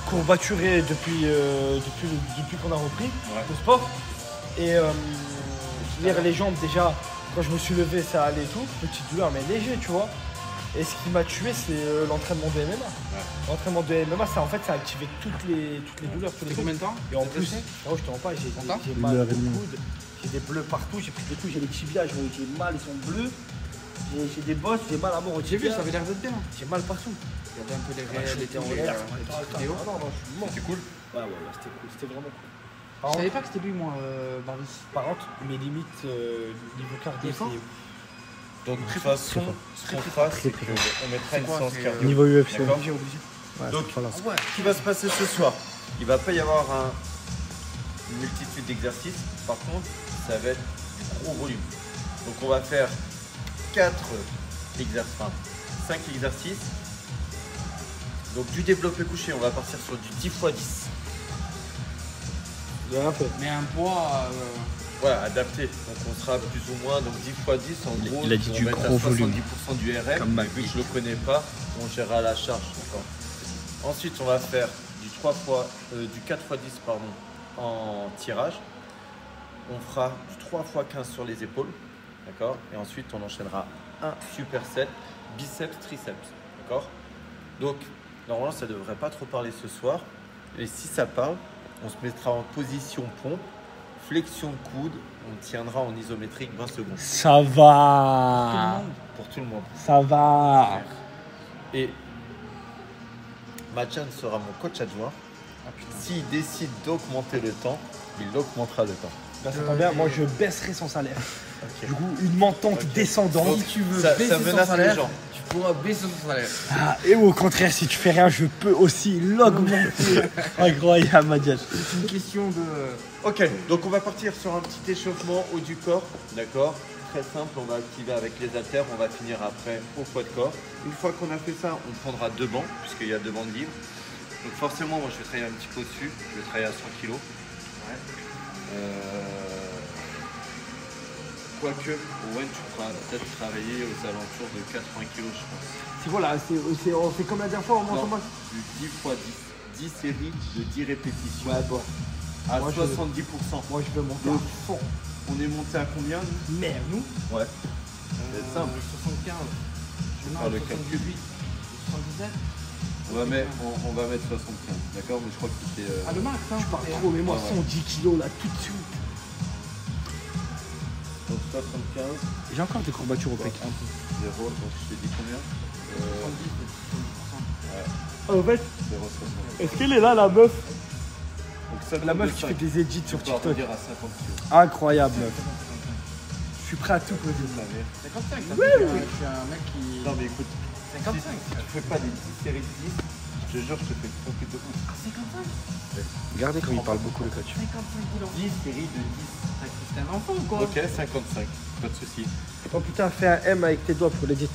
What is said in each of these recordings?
courbaturé depuis qu'on a repris le sport. Et les jambes, déjà, quand je me suis levé, ça allait et tout. Petite douleur, mais léger, tu vois. Et ce qui m'a tué, c'est l'entraînement de MMA. Ouais. L'entraînement de MMA, ça, en fait, ça a activé toutes les douleurs. Tous les combien de temps? Et en plus, je te rends pas, j'ai mal au coude, j'ai des bleus partout, j'ai pris des coups, j'ai les tibias, j'ai mal, ils sont bleus. J'ai des bosses, j'ai mal à mort au tibia. J'ai vu, ça avait l'air d'être bien. J'ai mal partout. Il y avait un peu les réalités en l'air. Non, je suis mort. C'était cool. Ouais, c'était cool, c'était vraiment cool. Je savais pas que c'était lui, moi, Barvis. Par contre, mes limites niveau cardio, c'est... Donc, de toute façon, ce qu'on fera, c'est qu'on mettra une séance cardio. Niveau UFC. D'accord. Ouais, donc, ce qui va se passer ce soir, il va pas y avoir une multitude d'exercices. Par contre, ça va être du gros volume. Donc, on va faire 5 exercices. Donc, du développé couché, on va partir sur du 10 x 10. J'ai rien fait. Mais un poids... Voilà, adapté. Donc on sera plus ou moins donc 10 x 10 en gros. Il a dit du gros volume. 70% du RM, mais vu que je le connais pas, on gérera la charge. Ensuite, on va faire du 4 x 10 pardon, en tirage. On fera du 3 x 15 sur les épaules. D'accord. Et ensuite, on enchaînera un superset, biceps, triceps. D'accord. Donc, normalement, ça ne devrait pas trop parler ce soir. Et si ça parle, on se mettra en position pompe. Flexion de coude, on tiendra en isométrique 20 secondes. Ça va. Pour tout le monde. Ça va. Et Madjan sera mon coach adjoint. S'il décide d'augmenter le temps, il augmentera le temps. Ben, ça tombe bien, moi je baisserai son salaire. Okay. Du coup, une montante descendante. Donc, si tu veux baisser son salaire, tu pourras baisser son salaire. Ah, et au contraire, si tu fais rien, je peux aussi l'augmenter. Incroyable, Madjan. C'est une question de... Ok, donc on va partir sur un petit échauffement haut du corps. D'accord. Très simple, on va activer avec les haltères, on va finir après au poids de corps. Une fois qu'on a fait ça, on prendra 2 bancs, puisqu'il y a 2 bancs de livres. Donc forcément, moi je vais travailler un petit peu au-dessus, je vais travailler à 100 kg. Ouais. Quoique, Owen, tu pourras peut-être travailler aux alentours de 80 kg, je pense. C'est quoi là? On fait comme la dernière fois, on monte en masse? Du 10 x 10. 10 séries de 10 répétitions. Ouais, bon. À moi, 70%. Moi, je veux monter à fond. On est monté à combien, nous? Merde, nous? Ouais. C'est simple. 75. Je vais faire le calcul. 77. On va mettre 75, d'accord? Mais je crois que c'était... Ah, le max, hein? Je parle trop, mais moi, 110 kilos, là, tout de suite. Donc 75. J'ai encore des courbatures au pec. 0, donc je t'ai dit combien? 70. Ouais. En fait, 0,60. est-ce qu'elle est là, la meuf? Donc, la meuf qui fait des edits sur TikTok. Dire à 50 kg. Incroyable, meuf. Je suis prêt à tout poser. 55, oui. Je suis un mec qui... Non mais écoute, 55. si tu fais pas des 10 séries de 10, je te jure, je te fais tromper de ouf. Ah, 55? Regardez comme il parle beaucoup, le coach. 55 kilos. 10 séries de 10. C'est un enfant ou quoi? Ok, 55, pas de soucis. Oh putain, fais un M avec tes doigts pour l'édit.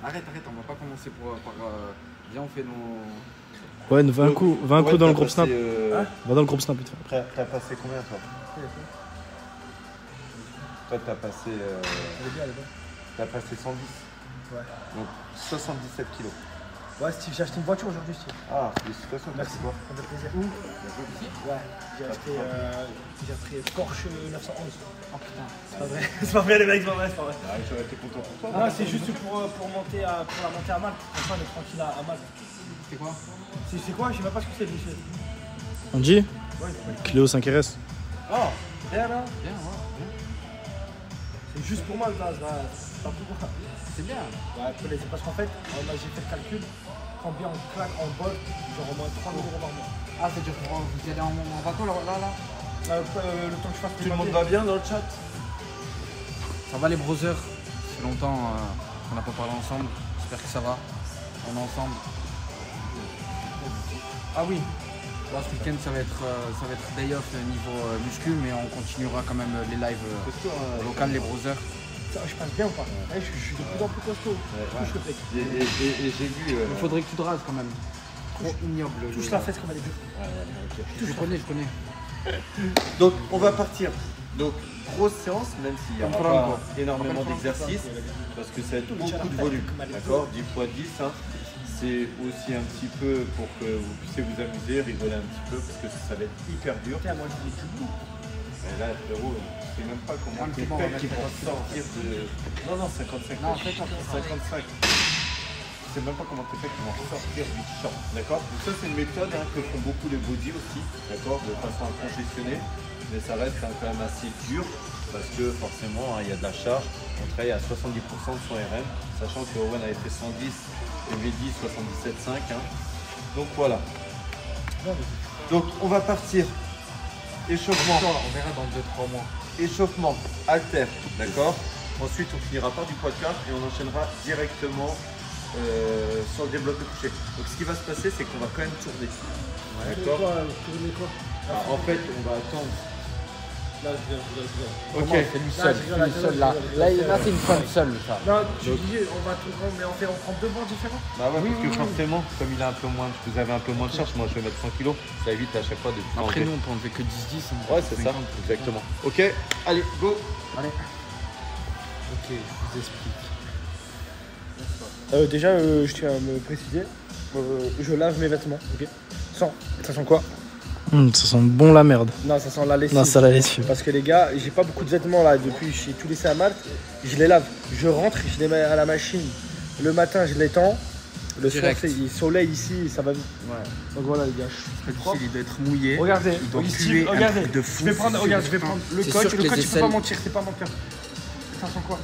Arrête, on va pas commencer par... Viens, on fait nos... Ouais, 20 coups dans le groupe Snap. Va dans le groupe Snap, vite fait. T'as passé combien, toi? Toi, t'as passé... T'as passé 110. Ouais. Donc 77 kilos. Ouais, Steve, j'ai acheté une voiture aujourd'hui, Steve. Ah, félicitations. Merci. Quoi? Ça me fait plaisir. Où? Ouais, j'ai acheté Porsche 911. Oh putain. C'est pas vrai. C'est pas vrai, les mecs, c'est pas vrai. Ah, j'aurais été content pour toi. Ah, c'est juste pour la montée à Malte. Comme ça, on est tranquille à Malte. C'est quoi? C'est quoi? Je sais même pas ce que c'est, Michel. Andy Ouais, Clio 5RS. Oh, bien là. Bien, ouais. C'est juste pour Malte, là. C'est pas pour moi. C'est bien. Ouais, c'est parce qu'en fait, j'ai fait le calcul. Combien on claque en vol, genre au moins 3 000 € par mois. Ah, c'est-à-dire que vous allez en bateau là? Le temps que je fasse Tout le monde va bien dans le chat? Ça va les brothers? Ça fait longtemps qu'on n'a pas parlé ensemble. J'espère que ça va. On est ensemble. Ah oui. Là, ce week-end, ça va être day off niveau muscu, mais on continuera quand même les lives locales, les brothers. Je passe bien ou pas? Ouais, je suis de plus en plus costaud. Touche le pec. Et j'ai vu... Il faudrait que tu te rases quand même. Trop ignoble. Touche la fesse comme elle est dure. Je connais. Donc, on va partir Donc, grosse séance, même s'il n'y a pas énormément d'exercices, parce que ça va être beaucoup de volume. D'accord, 10 x 10, hein, c'est aussi un petit peu pour que vous puissiez vous amuser, rigoler un petit peu, parce que ça va être hyper dur. Tiens, moi je dis tout. Et là, frérot, je sais même pas comment tes pecs qui vont sortir de. Non, non, 55. Non, 55. Je sais même pas comment tes pecs vont sortir du champ. D'accord. Donc, ça, c'est une méthode hein, que font beaucoup les body aussi. D'accord, de façon à congestionner. Mais ça reste hein, quand même assez dur. Parce que forcément, il y a de la charge. On travaille à 70% de son RM. Sachant que Owen avait fait 110 et Mehdi 77,5. Hein. Donc voilà. Donc on va partir. Échauffement. On verra dans 2-3 mois. Échauffement, haltère, d'accord. Ensuite, on finira par du poids de corps et on enchaînera directement sur le développé couché. Donc, ce qui va se passer, c'est qu'on va quand même tourner. D'accord. Tourner quoi? En fait, on va attendre. Là, je viens. Ok. C'est lui seul. je rigole, C'est lui seul là. Là, c'est une femme seule, ça. Non, tu disais, on va tourner, mais on prend deux bancs différents. Bah ouais, parce que forcément, comme il a un peu moins, vous avez un peu moins de charge, moi je vais mettre 100 kg, ça évite à chaque fois de tout Après, enlever. nous, on peut enlever que 10-10. hein. Ouais, c'est ça, exactement. Ok, allez, go. Allez. Ok, je vous explique. Déjà, je tiens à me préciser, je lave mes vêtements, ok? Ça sent quoi? Ça sent bon la merde. Non, ça sent la lessive. Non, ça la lessive. Parce que les gars, j'ai pas beaucoup de vêtements là, depuis j'ai tout laissé à Malte, je les lave. Je rentre, je les mets à la machine. Le matin, je les tends. Le soir, Direct. c'est il soleil ici, ça va vite. Ouais. Donc voilà les gars, je suis propre. Il doit être mouillé. Regardez, Il doit ici, puer un regardez. truc de fou. Je vais prendre, regarde, je vais prendre le C'est coach. sûr que Le les coach, il peut aisselles- pas mentir, c'est pas mentir. Ça sent quoi?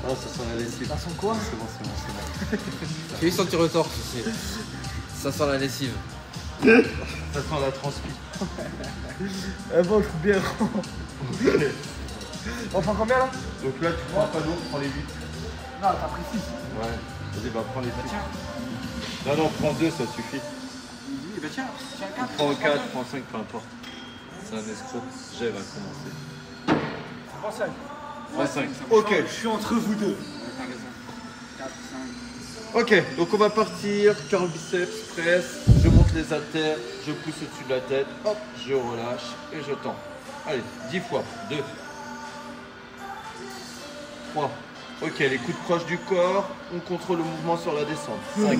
Non, ça sent la lessive. Ça sent quoi? C'est bon, c'est bon, c'est bon. J'ai eu son petit ressort, ça sent la lessive. Ça sent la transpi. Bon, je trouve bien. On prend combien là? Donc là, tu prends pas lourd, prends les 8. Non, t'as pris 6. Ouais. Vas-y, bah prends les 8. Non, non, prends 2, ça suffit. Oui, bah tiens, 4. Prends 4, prends 5, peu importe. C'est un escroc. J'ai va commencer. Prends 5. Prends 5. Ok. Je suis entre vous deux. T'as raison. 4, 5. Ok, donc on va partir, curl biceps, presse, je monte les haltères, je pousse au-dessus de la tête, hop, je relâche et je tends. Allez, 10 fois, 2, 3, ok, les coudes proches du corps, on contrôle le mouvement sur la descente, 5,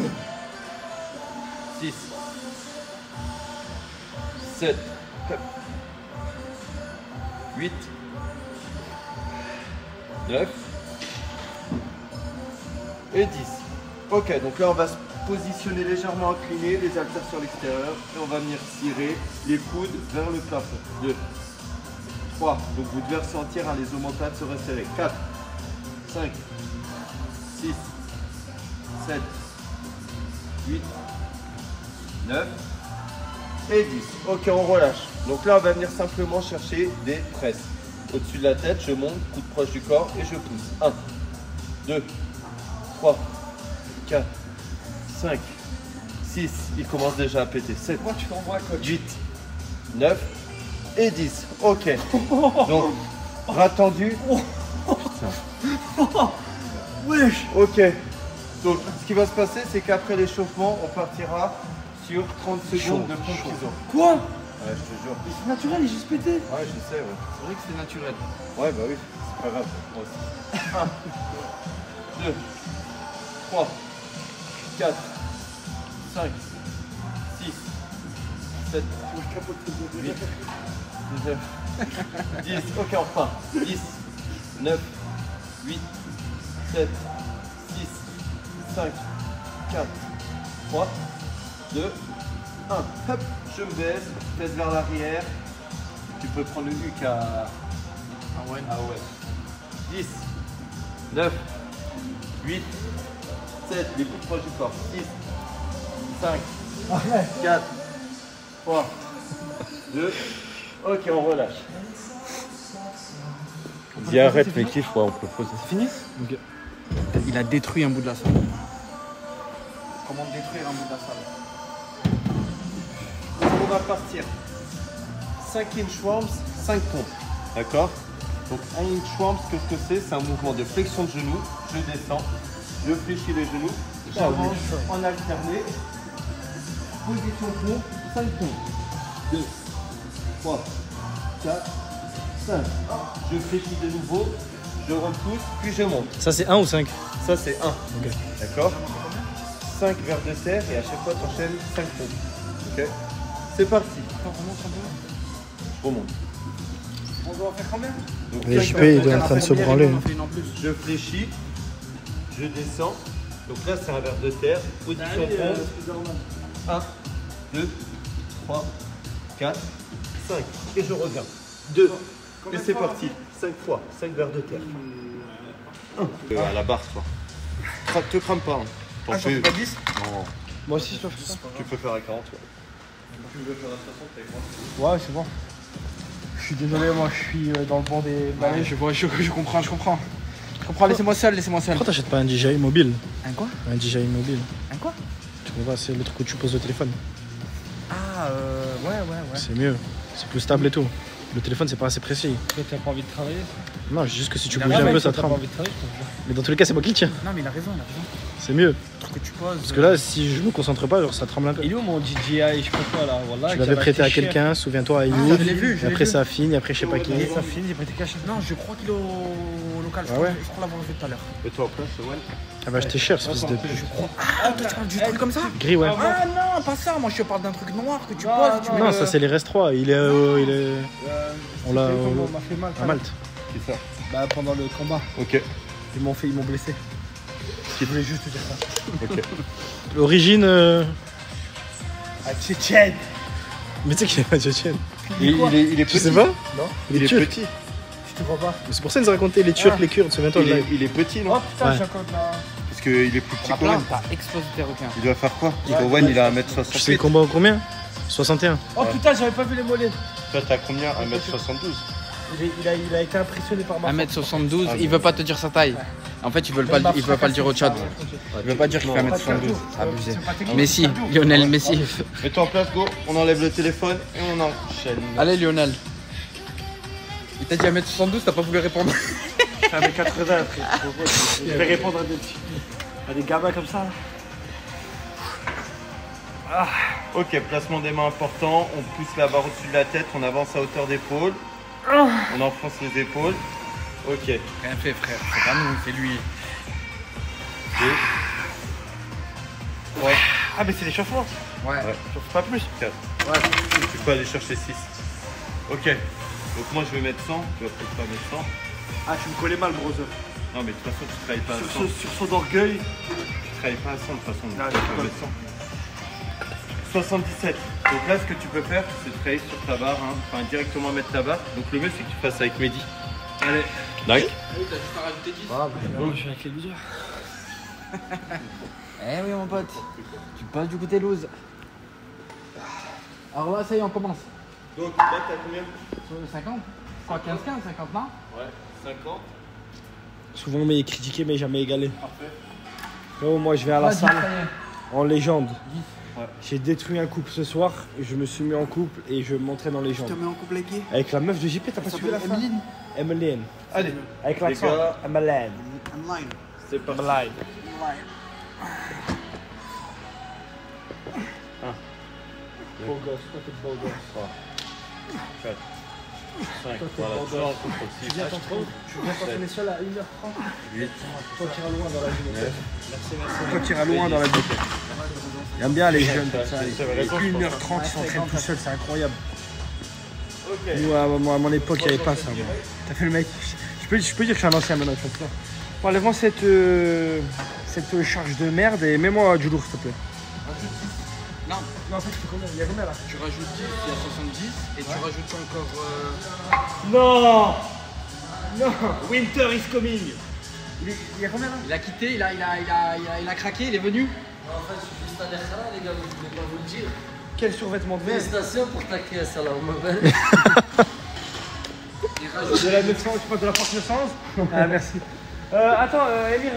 6, 7, 8, 9 et 10. Ok, donc là on va se positionner légèrement incliné, les haltères sur l'extérieur et on va venir tirer les coudes vers le plafond. 2, 3, donc vous devez ressentir hein, les omoplates se resserrer. 4, 5, 6, 7, 8, 9 et 10. Ok, on relâche. Donc là on va venir simplement chercher des presses. Au-dessus de la tête, je monte, coude proche du corps et je pousse. 1, 2, 3, 4, 5, 6, il commence déjà à péter. 7, Moi, tu t'envoies coach. 8, 9 et 10. Ok. Donc, bras tendu. Putain. Wesh. Ok. Donc, ce qui va se passer, c'est qu'après l'échauffement, on partira sur 30 secondes de pompe-ciseaux. Quoi? Ouais, je te jure. C'est naturel, il est juste pété. Ouais, je sais, ouais. C'est vrai que c'est naturel. Ouais, bah oui, c'est pas grave. Moi aussi. 1, 2, 3, 4, 5, 6, 7, 8, 9, 10. Ok, enfin. 10, 9, 8, 7, 6, 5, 4, 3, 2, 1. Hop, je me baisse, tête vers l'arrière. Tu peux prendre le huc à... Ah ouais. Ah ouais. 10, 9, 8, 7, les coups proches du corps. 6, 5, 4, 3, 2. Ok, on relâche. Dis arrête, mais kiffe, on peut poser. C'est fini? Il a détruit un bout de la salle. Comment détruire un bout de la salle? Donc on va partir. 5 inchworms, 5 pompes. D'accord? Donc un inchworms, qu'est-ce que c'est? C'est un mouvement de flexion de genoux. Je descends, je fléchis les genoux, j'avance en alterné. Position pompe, 5 pompes. 2, 3, 4, 5. Je fléchis de nouveau, je repousse, puis je monte. Ça, c'est 1 ou 5? Ça, c'est 1. Ok. D'accord. 5 vers de terre et à chaque fois, tu enchaînes 5 pompes. Ok. C'est parti. Je remonte. On doit en faire combien? Donc, Les 5 JP, vers il de doit terre. être en train de se branler. On en fait une en plus. Je fléchis, je descends. Donc là, c'est un vers de terre. Position pompe. 1, 2, 3, 4, 5. Et je reviens. 2. Et c'est parti. 5 fois. 5 vers de terre. 1. À la barre, toi. Te crame pas. Hein. T'en Ah, j'en fais fais pas 10? Non. Moi aussi, je dois faire ça. Tu peux faire à 40, ouais. Tu veux faire à 60 avec moi? Ouais, c'est bon. Je suis désolé, moi je suis dans le banc des balais. Je vois, je comprends. Je comprends, laissez-moi seul. Pourquoi t'achètes pas un DJI mobile? Un quoi? Un DJI mobile. Un quoi? Tu vois, c'est le truc où tu poses le téléphone. Ah, ouais. C'est mieux. C'est plus stable et tout. Le téléphone, c'est pas assez précis. Toi, t'as pas envie de travailler? Non, juste que si tu Il a bouges raison, un peu, ça T'as pas tremble. envie de travailler, je te jure. Mais dans tous les cas, c'est moi qui le tiens. Non, mais il a raison. C'est mieux. Le truc que tu poses. Parce que là, si je me concentre pas, genre, ça tremble un peu. Il est où mon DJI, je sais pas quoi là? Voilà, Tu l'avais prêté à quelqu'un, souviens-toi, à Youb. je l'ai vu, je l'ai Après, vu. ça a fini, après, je sais pas qui. Et ça finit, j'ai prêté cash. Non, je crois qu'il est au local. Ah ouais? Je crois l'avoir vu tout à l'heure. Mets-toi en place, ouais. Ah bah, acheté cher, ce fils de. Ah, toi, tu parles du truc comme ça? Gris, ouais. Ah non, pas ça. Moi, je te parle d'un truc noir que tu poses. Tu mets Non, le- ça, c'est les RS3. Il est. On l'a On m'a fait mal. à Malte. C'est ça. Bah, pendant le combat, Ok. ils m'ont blessé. Je voulais juste te dire ça. Ok. L'origine. Ah, Tchétchène! Mais tu sais qu'il est pas tchétchène. Il est Tu petit. sais pas? Non, Il est turc. petit. je te crois pas. Mais c'est pour ça qu'ils nous racontaient les Turcs, Ah. les Kurdes, souviens-toi le live. Il est petit, non? Oh putain, Ouais. j'ai encore de la. Parce qu'il est plus petit que Rappelin, Owen. t'as explosé tes requins. Il doit faire quoi? Owen, il a Tu sais 1m68. le combat en combien? 61. Oh putain, j'avais pas vu les mollets. Toi, t'as combien? 1m72. Il a été impressionné par ma 1m72, Ah, il veut pas te dire sa taille. En fait, il veut pas le dire au chat. Il veut pas dire qu'il fait 1m72. Abusé. Messi, Lionel Messi. Mets-toi en place, go. On enlève le téléphone et on enchaîne. Allez, Lionel. Il t'a dit 1m72, t'as pas voulu répondre. Ça fait 80 après. Je vais répondre à des gamins comme ça. Ok, placement des mains important. On pousse la barre au-dessus de la tête. On avance à hauteur d'épaule. On enfonce les épaules. Ok. Rien fait, frère. C'est pas nous, c'est lui. 2, 3, Ah, mais c'est l'échauffement. Ouais. J'en fais pas plus. 4. Ouais. Tu peux aller chercher 6. Ok. Donc moi je vais mettre 100. Tu vas peut-être pas mettre 100. Ah, tu me collais mal, brother. Non mais de toute façon tu travailles pas à 100. Sur son orgueil. Tu travailles pas à 100 de toute façon. Non, Donc je tu peux mettre 100. 77. Donc là ce que tu peux faire c'est de travailler sur ta barre. Hein. Enfin directement mettre ta barre. Donc le mieux c'est que tu fasses avec Mehdi. Allez. D'accord. Oui, t'as juste à rajouter 10. Voilà, bah, je suis avec les losers. Eh oui, mon pote. Tu passes du côté loose. Alors là, ça y est, on commence. Donc là t'as combien? Sur le 50. Quoi, 15-15, 50 non? Ouais. 50. Souvent, mais critiqué, mais jamais égalé. Parfait. Frérot, moi, je vais à la Vas-y, salle ça y est. en légende. Ouais. J'ai détruit un couple ce soir. Je me suis mis en couple et je montrais dans Tu te légende. mets en couple avec qui? Avec la meuf de JP, t'as pas suivi la fin? Emeline. Allez. Avec Les l'accent. gars. Emeline. Online. C'est parti. Emeline. Beau gosse, toi t'es beau gosse. 3, 4, 5, Toi, t'es voilà, beau toujours en gosse. contrôle. Tu viens t'entraîner seul à 1h30. 8, Toi t'iras loin dans la vie. 9. Toi t'iras loin dans la vie. J'aime bien les jeunes comme ça. C'est vrai, 1h30 ils s'entraînent tout seuls, c'est incroyable. Ok. Nous à mon époque il n'y avait pas ça. Moi. T'as fait le mec. Je peux dire que je suis un ancien maintenant, tu vois. Bon, enlève-moi cette charge de merde et mets-moi du lourd s'il te plaît. Non, Non en fait tu fais combien? Il y a combien là? tu rajoutes 10, il y a 70. Et tu rajoutes encore. Non. Non. Winter is coming. Il y a combien là? Il a quitté, il a craqué, il est venu. En fait, je suis juste à l'Ekhala, les gars, mais je voulais pas vous le dire. Quel survêtement de merde? Félicitations pour ta caisse, alors, ma belle. Il rajoute. De la 900, tu prends de la porte 911? Ah merci. Attends, Emir,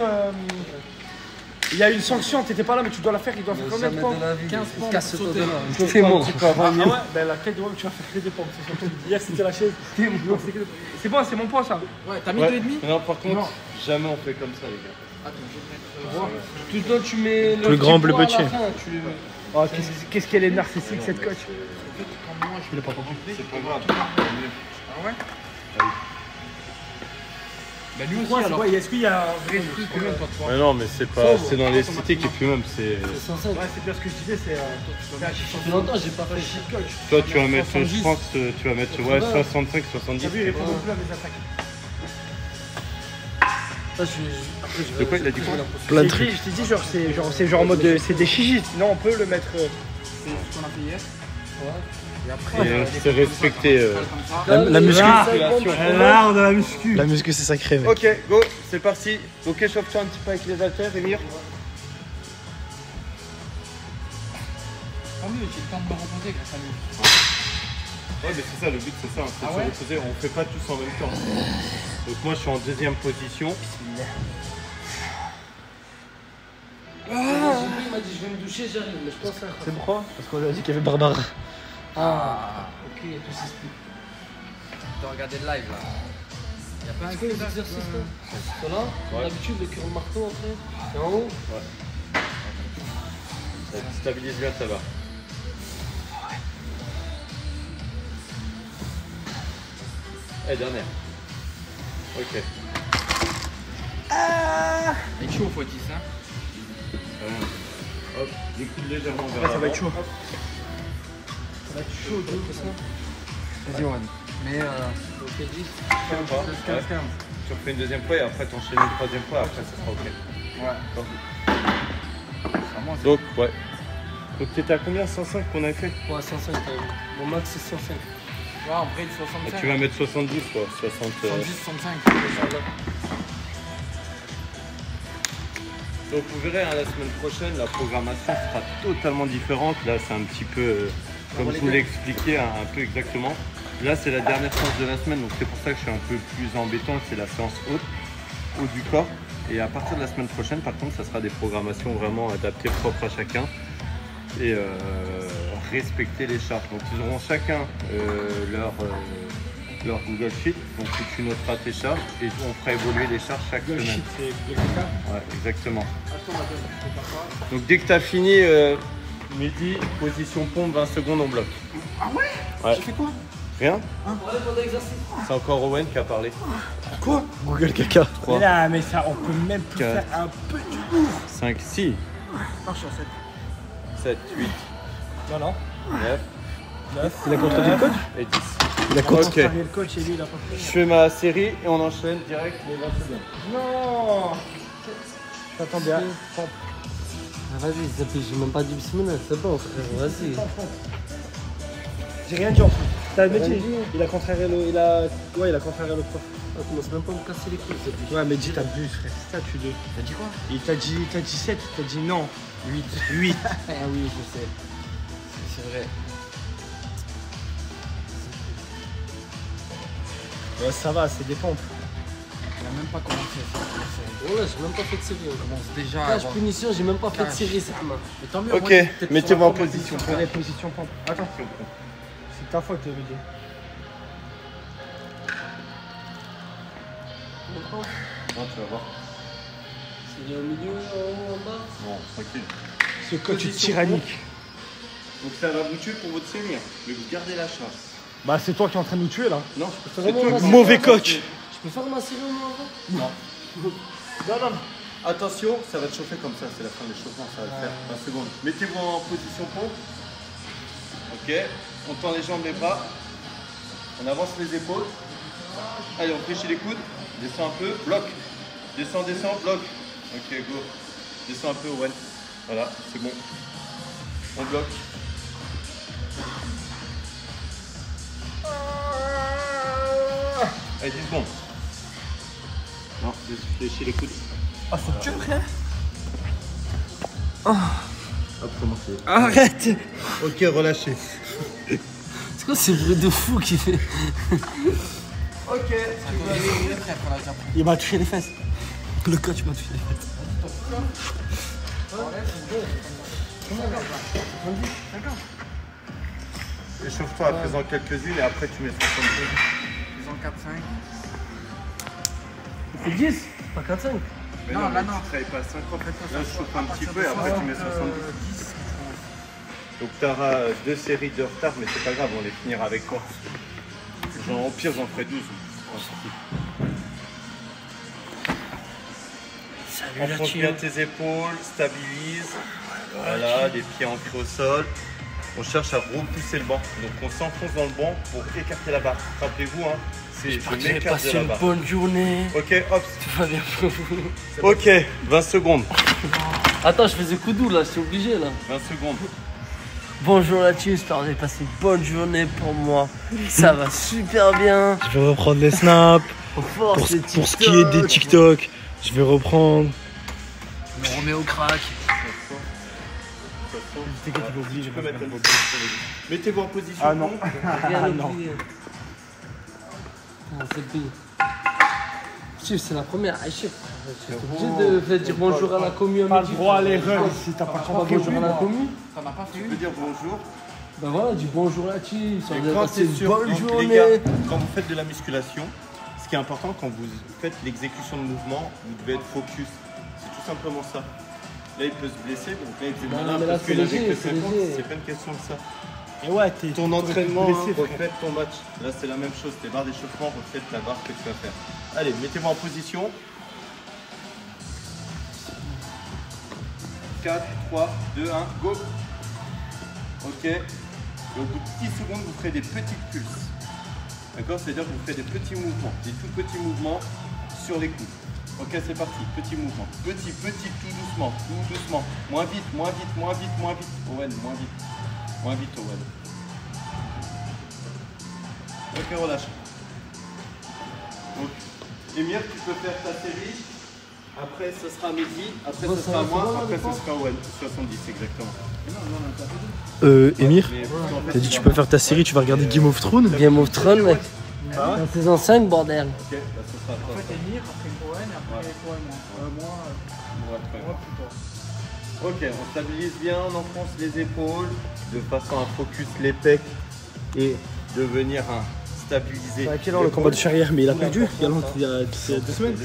il y a une sanction, t'étais pas là mais tu dois la faire, il doit faire combien de Jamais pompes? de la vie. 15 pompes Casse-toi sauter. de là. Je fais mon. Ah ouais, ben la tête de homme, tu vas faire que des pompes, c'est surtout. Hier c'était la chaise. C'est bon, c'est mon poids ça. Ouais, t'as mis Ouais. 2,5? Non, par contre, Non. jamais on fait comme ça, les gars. Attends, je vais mettre. Toi tu mets le Le grand petit bleu poids à petit. la fin, Oh, qu'est-ce qu'elle est narcissique cette coach. Je l'ai pas compris. C'est pas grave. Ah ouais? Bah lui aussi Pourquoi, alors. est-ce qu'il y a un vrai Plus que même, toi, tu vois. Mais non, mais c'est pas. C'est dans l'esthétique et puis même, c'est. C'est 105. Ouais, c'est bien ce que je disais, c'est. Ça fait longtemps que j'ai pas fait. Toi, tu vas mettre, je 70. pense, tu vas mettre ouais, 65, 70. T'as vu, il répond plus à mes attaques. Ça, après, je De quoi il a dit quoi? Plein de Je t'ai trucs. dit- Je t'ai dit, genre, c'est genre en mode. C'est des chichis, sinon on peut le mettre. C'est ce qu'on a fait hier. Et après, Et c'est respecté. comme ça. La muscu. Là, on a la muscu. La muscu, c'est sacré, mec. Ok, go, c'est parti. Ok, chauffe-toi un petit peu avec les haltères, Emir. Tant mieux, j'ai le temps de me reposer grâce à lui. Ouais, mais c'est ça, le but c'est ça, c'est Ah de ouais se reposer, on fait pas tous en même temps. Donc moi je suis en deuxième position. Il m'a dit je vais me doucher, j'arrive, mais je pense à C'est pourquoi? Parce qu'on a dit qu'il y avait Barbara. Ah, ok, tout s'explique. Tu dois regarder le live là. Y'a pas un C'est quoi les exercices là? Voilà, Ouais. d'habitude le curl marteau après. Et en haut? Ça stabilise bien, ça va. Et dernière. Ok. Il est chaud, faut dire ça. Hop, découle légèrement vers Ouais, ça va l'avant. être chaud. Ça va être chaud, de ouf, ça. Vas-y, Juan. Mais Ok, 10. 15-15. Tu refais une deuxième fois et après t'enchaînes une troisième fois, après ça sera ok. Ouais. Ça moi, Donc ouais. Donc t'étais à combien? 105 qu'on avait fait? Ouais, 105 quand même. Mon max c'est 105. ouais, en vrai, 65. Et tu vas mettre 70 quoi, 60. 70, 65. Donc vous verrez, hein, la semaine prochaine, la programmation sera totalement différente. Là, c'est un petit peu, comme je vous l'ai expliqué, un peu exactement. Là, c'est la dernière séance de la semaine, donc c'est pour ça que je suis un peu plus embêtant. C'est la séance haute, haut du corps. Et à partir de la semaine prochaine, par contre, ça sera des programmations vraiment adaptées, propres à chacun. Et respecter les charges. Donc ils auront chacun leur Google Sheet, donc où tu noteras tes charges et on fera évoluer les charges chaque Le semaine. shit, c'est le caca. Ouais, exactement. Donc dès que tu as fini, midi, position pompe, 20 secondes, on bloque. Ah ouais? Ouais. J'ai fait quoi? Rien? Ouais, pour l'exercice. C'est encore Owen qui a parlé. Quoi? Google caca. 3, Mais là, mais ça, on peut même plus Quatre. faire un peu du ouf. 5, 6, Non, je suis en 7. 7, 8, Non, non. 9 9. Il a contredit le coach? et 10. Il a Ok. contredit. Le coach et lui, il a pas fait. Je fais ma série et on enchaîne direct les 20 secondes. Non. J'attends bien. Pompe. Ah, vas-y, ça fait, j'ai même pas dit bismillah, c'est bon frère, vas-y. J'ai rien dit en plus. T'as dit, il a contrarié le. Ouais, il a contrarié le prof. Ah, commence même pas à me casser les couilles, Zabi. Ouais, mais dis, t'abuses, frère. C'est ça, tu deux. T'as dit quoi? Il t'a dit 7, t'as dit non. 8. 8. Ah oui, je sais. C'est vrai. Ouais, ça va, c'est des pompes. Il a même pas commencé. Ouais, j'ai même pas fait de série. On commence déjà à Cache avoir- punition, j'ai même pas fait de Cache. série, ça m'a. Mais tant mieux, Ok, moi, peut-être mettez-vous sur la en première position. Prenez position pompe. Attends. C'est ta faute, je veux dire. Non, tu vas voir. C'est au milieu, en haut, en bas. Non, tranquille. Ce coach Position tyrannique. Donc ça va vous tuer pour votre série, mais vous gardez la charge. Bah, c'est toi qui es en train de nous tuer là. Non, C'est vraiment toi ma qui- série Mauvais avant. coach. Je peux faire ma série au moins avant? Non. Non, non. Attention, ça va te chauffer comme ça, c'est la fin de l'échauffement, ça va le faire. 20 secondes. Mettez-vous en position pompe. Ok, on tend les jambes, les bras. On avance les épaules. Allez, on fléchit les coudes. Descends un peu, bloc. Descends, descends, bloc. Ok, go. Descends un peu, Owen. Voilà, c'est bon. On bloque. Allez, 10 secondes. Non, fléchis les coudes. Ah, c'est dur, frère. Hop, commencez. Arrête. Ok, relâchez. C'est quoi ce bruit de fou qui fait? Ok. Il m'a touché les fesses. Le coach m'a touché les fesses. Échauffe-toi à présent quelques-unes et après tu mets 60 Faisons 4-5. C'est 10. Pas 4-5. Mais Non, là, mais non. tu travailles pas à 50. Faites-toi Là, ça. je chauffe un petit peu et À après partir tu de mets 70. 10. Donc tu auras 2 séries de retard, mais c'est pas grave, on les finira avec toi. Genre, au pire, j'en ferai 12. Enfonce bien tes épaules, stabilise. Voilà, les pieds ancrés au sol. On cherche à repousser le banc. Donc on s'enfonce dans le banc pour écarter la barre. Rappelez-vous, hein, je m'écarte de la barre. Bonne journée. Ok, hop. Tout va bien pour vous. Ok, 20 secondes. Attends, je faisais coup doux là, je suis obligé là. 20 secondes. Bonjour la team, j'espère que vous avez passé une bonne journée pour moi. Ça va super bien. Je vais reprendre les snaps. Pour Pour ce qui est des TikTok, je vais reprendre. On remet au crack. Tu peux mettre le sur les... Mettez-vous en position. Ah non. Rien non. oublié. Ah, c'est pire. Chief, c'est la première. Ah, Chief, je suis obligé de dire bonjour à la commu à Pas le midi. droit à l'erreur si t'as pas Pas compris. bonjour à la commu. Ça n'a pas Tu fait. peux dire bonjour. Ben voilà, dis bonjour à la team. Ça Et vous a quand passé c'est une sûr, bonne les journée. gars, quand vous faites de la musculation, ce qui est important quand vous faites l'exécution de mouvement, vous devez être focus. C'est tout simplement ça. Là, il peut se blesser, donc là, il fait Non, malin mais là, parce c'est qu'il a léger, que c'est 50. léger. C'est pas une question de ça. Et ouais, t'es Ton entraînement, blessé, frère. reflète ton match. Là, c'est la même chose. Tes barres d'échauffement reflètent la barre que tu vas faire. Allez, mettez-vous en position. 4, 3, 2, 1, go. Ok. Et au bout de 10 secondes, vous ferez des petites pulses. D'accord? C'est-à-dire que vous ferez des petits mouvements, des tout petits mouvements sur les coudes. Ok, c'est parti. Petit mouvement. Petit, tout doucement, tout doucement. Moins vite, moins vite, moins vite, moins vite. Owen, moins vite. Moins vite, Owen. Ok, relâche. Donc, Émir, tu peux faire ta série. Après, ce sera Mehdi. Après, ce sera moi. Après, ce sera Owen. 70, exactement. Émir, Mais, en fait, t'as dit tu peux faire ta série, tu vas regarder Game of Thrones. Game of Thrones, mec. Ah ouais. La saison 5, bordel. Ok, bah, ce sera toi. Emir, après Owen, après toi et moi. Ouais, très bien. Ok, on stabilise bien, on enfonce les épaules de façon à focus les pecs et de venir stabiliser. C'est à quelle heure le combat de Charrière? Mais il a perdu il y a 2 semaines.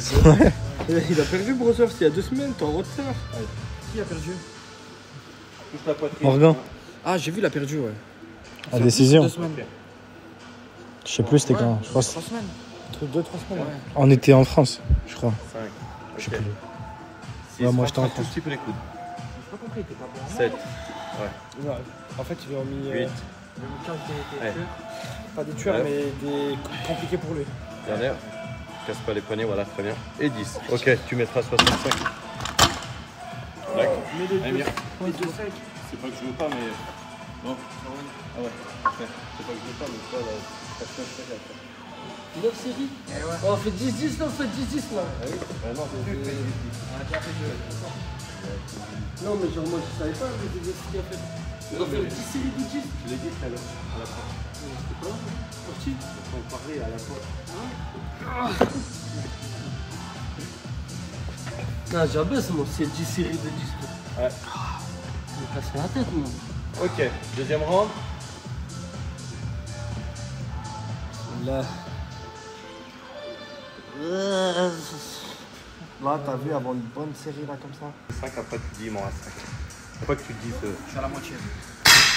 Il a perdu, Brosov, il y a 2 semaines, t'es en retard. Qui a perdu? Touche la poitrine. Morgan, Ah, j'ai vu, il a perdu, ouais. la décision. 2 semaines. Je sais plus c'était quand. Je crois 3 semaines. Entre 2-3 semaines. Ouais. on était en France, je crois. 5. Je sais Ok. plus. Six, Ouais, moi, j'étais en un France. tout petit peu les coudes. J'ai pas compris, t'es pas bon. 7. Ouais. En fait, ils lui ont mis 8. Le week-end qui Ouais. pas des tueurs, Ouais. mais des compliqués pour lui. Dernière. Casse pas les poignets, voilà, très bien. Et 10. Ok, tu mettras 65. D'accord. Mais les Amir. deux 5. C'est pas que je veux pas, mais. Non. Ah ouais. Ouais. C'est pas que je veux pas, mais toi, là, ça fait un truc après. 9 séries. Oh, on fait 10-10 là, on fait 10-10 là. Ah oui. Ah non, c'est Non, mais genre, moi je savais pas, mais c'est ce qu'il a fait. On a fait 10 séries de 10. Je l'ai dit tout à l'heure, à la fin. C'était pas là, sorti. On parlait à la fin. Non, j'abaisse, moi, c'est 10 séries de 10. Ouais. Je me casse la tête, moi. Ok, deuxième round. Là. Là, t'as vu, avoir une bonne série là comme ça. 5, après tu dis, il m'en reste 5. Faut pas que tu te dises. Je suis à la moitié.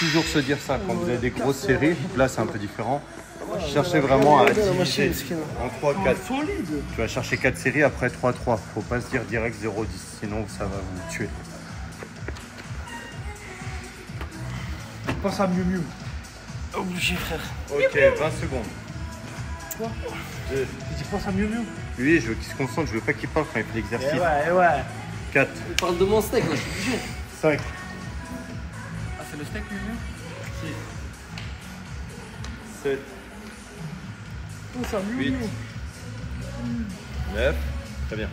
Toujours se dire ça quand vous avez des grosses séries. Là, c'est un peu différent. Cherchez vraiment à diviser en 3, 4. Tu vas chercher 4 séries après 3, 3. Faut pas se dire direct 0, 10, sinon ça va vous tuer. Pense à Miu Miu. Obligé, frère. Ok, 20 secondes. Quoi? 2. Tu penses à Miu Miu? Lui, je veux qu'il se concentre, je veux pas qu'il parle quand il fait l'exercice. Eh ouais. 4, Il parle de mon steak, là, je suis obligé. 5, Ah, c'est le steak, lui 7, Pense à Miu 8, Miu. 9. Très bien.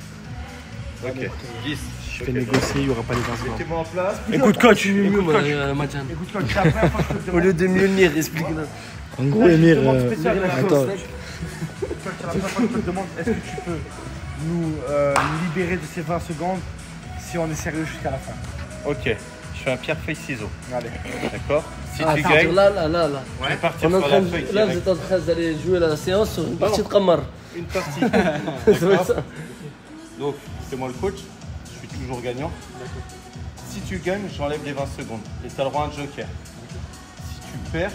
Ok, 10. Je vais négocier, il n'y aura pas les 20 secondes. Mettez-moi en place. Écoute, coach. Mieux, Écoute, coach. Mathian. Écoute, coach, c'est la première fois que je te Au demande. lieu de mieux lire, explique-le. En gros, Émir, demande spéciale, attends, Coach, c'est la première fois que je te demande, est-ce que tu peux nous libérer de ces 20 secondes si on est sérieux jusqu'à la fin? Ok, je fais un pierre feuille ciseaux. Allez. D'accord? Si Ah, tu partir gagnes, là. je vais partir On est en sur train la feuille de, là, vous direct. êtes en train d'aller jouer la séance sur une partie de Kamar. Une partie. Ça va être ça. Donc, c'est moi le coach. Je suis toujours gagnant. Si tu gagnes, j'enlève les 20 secondes. Et tu as le droit à un joker. Si tu perds,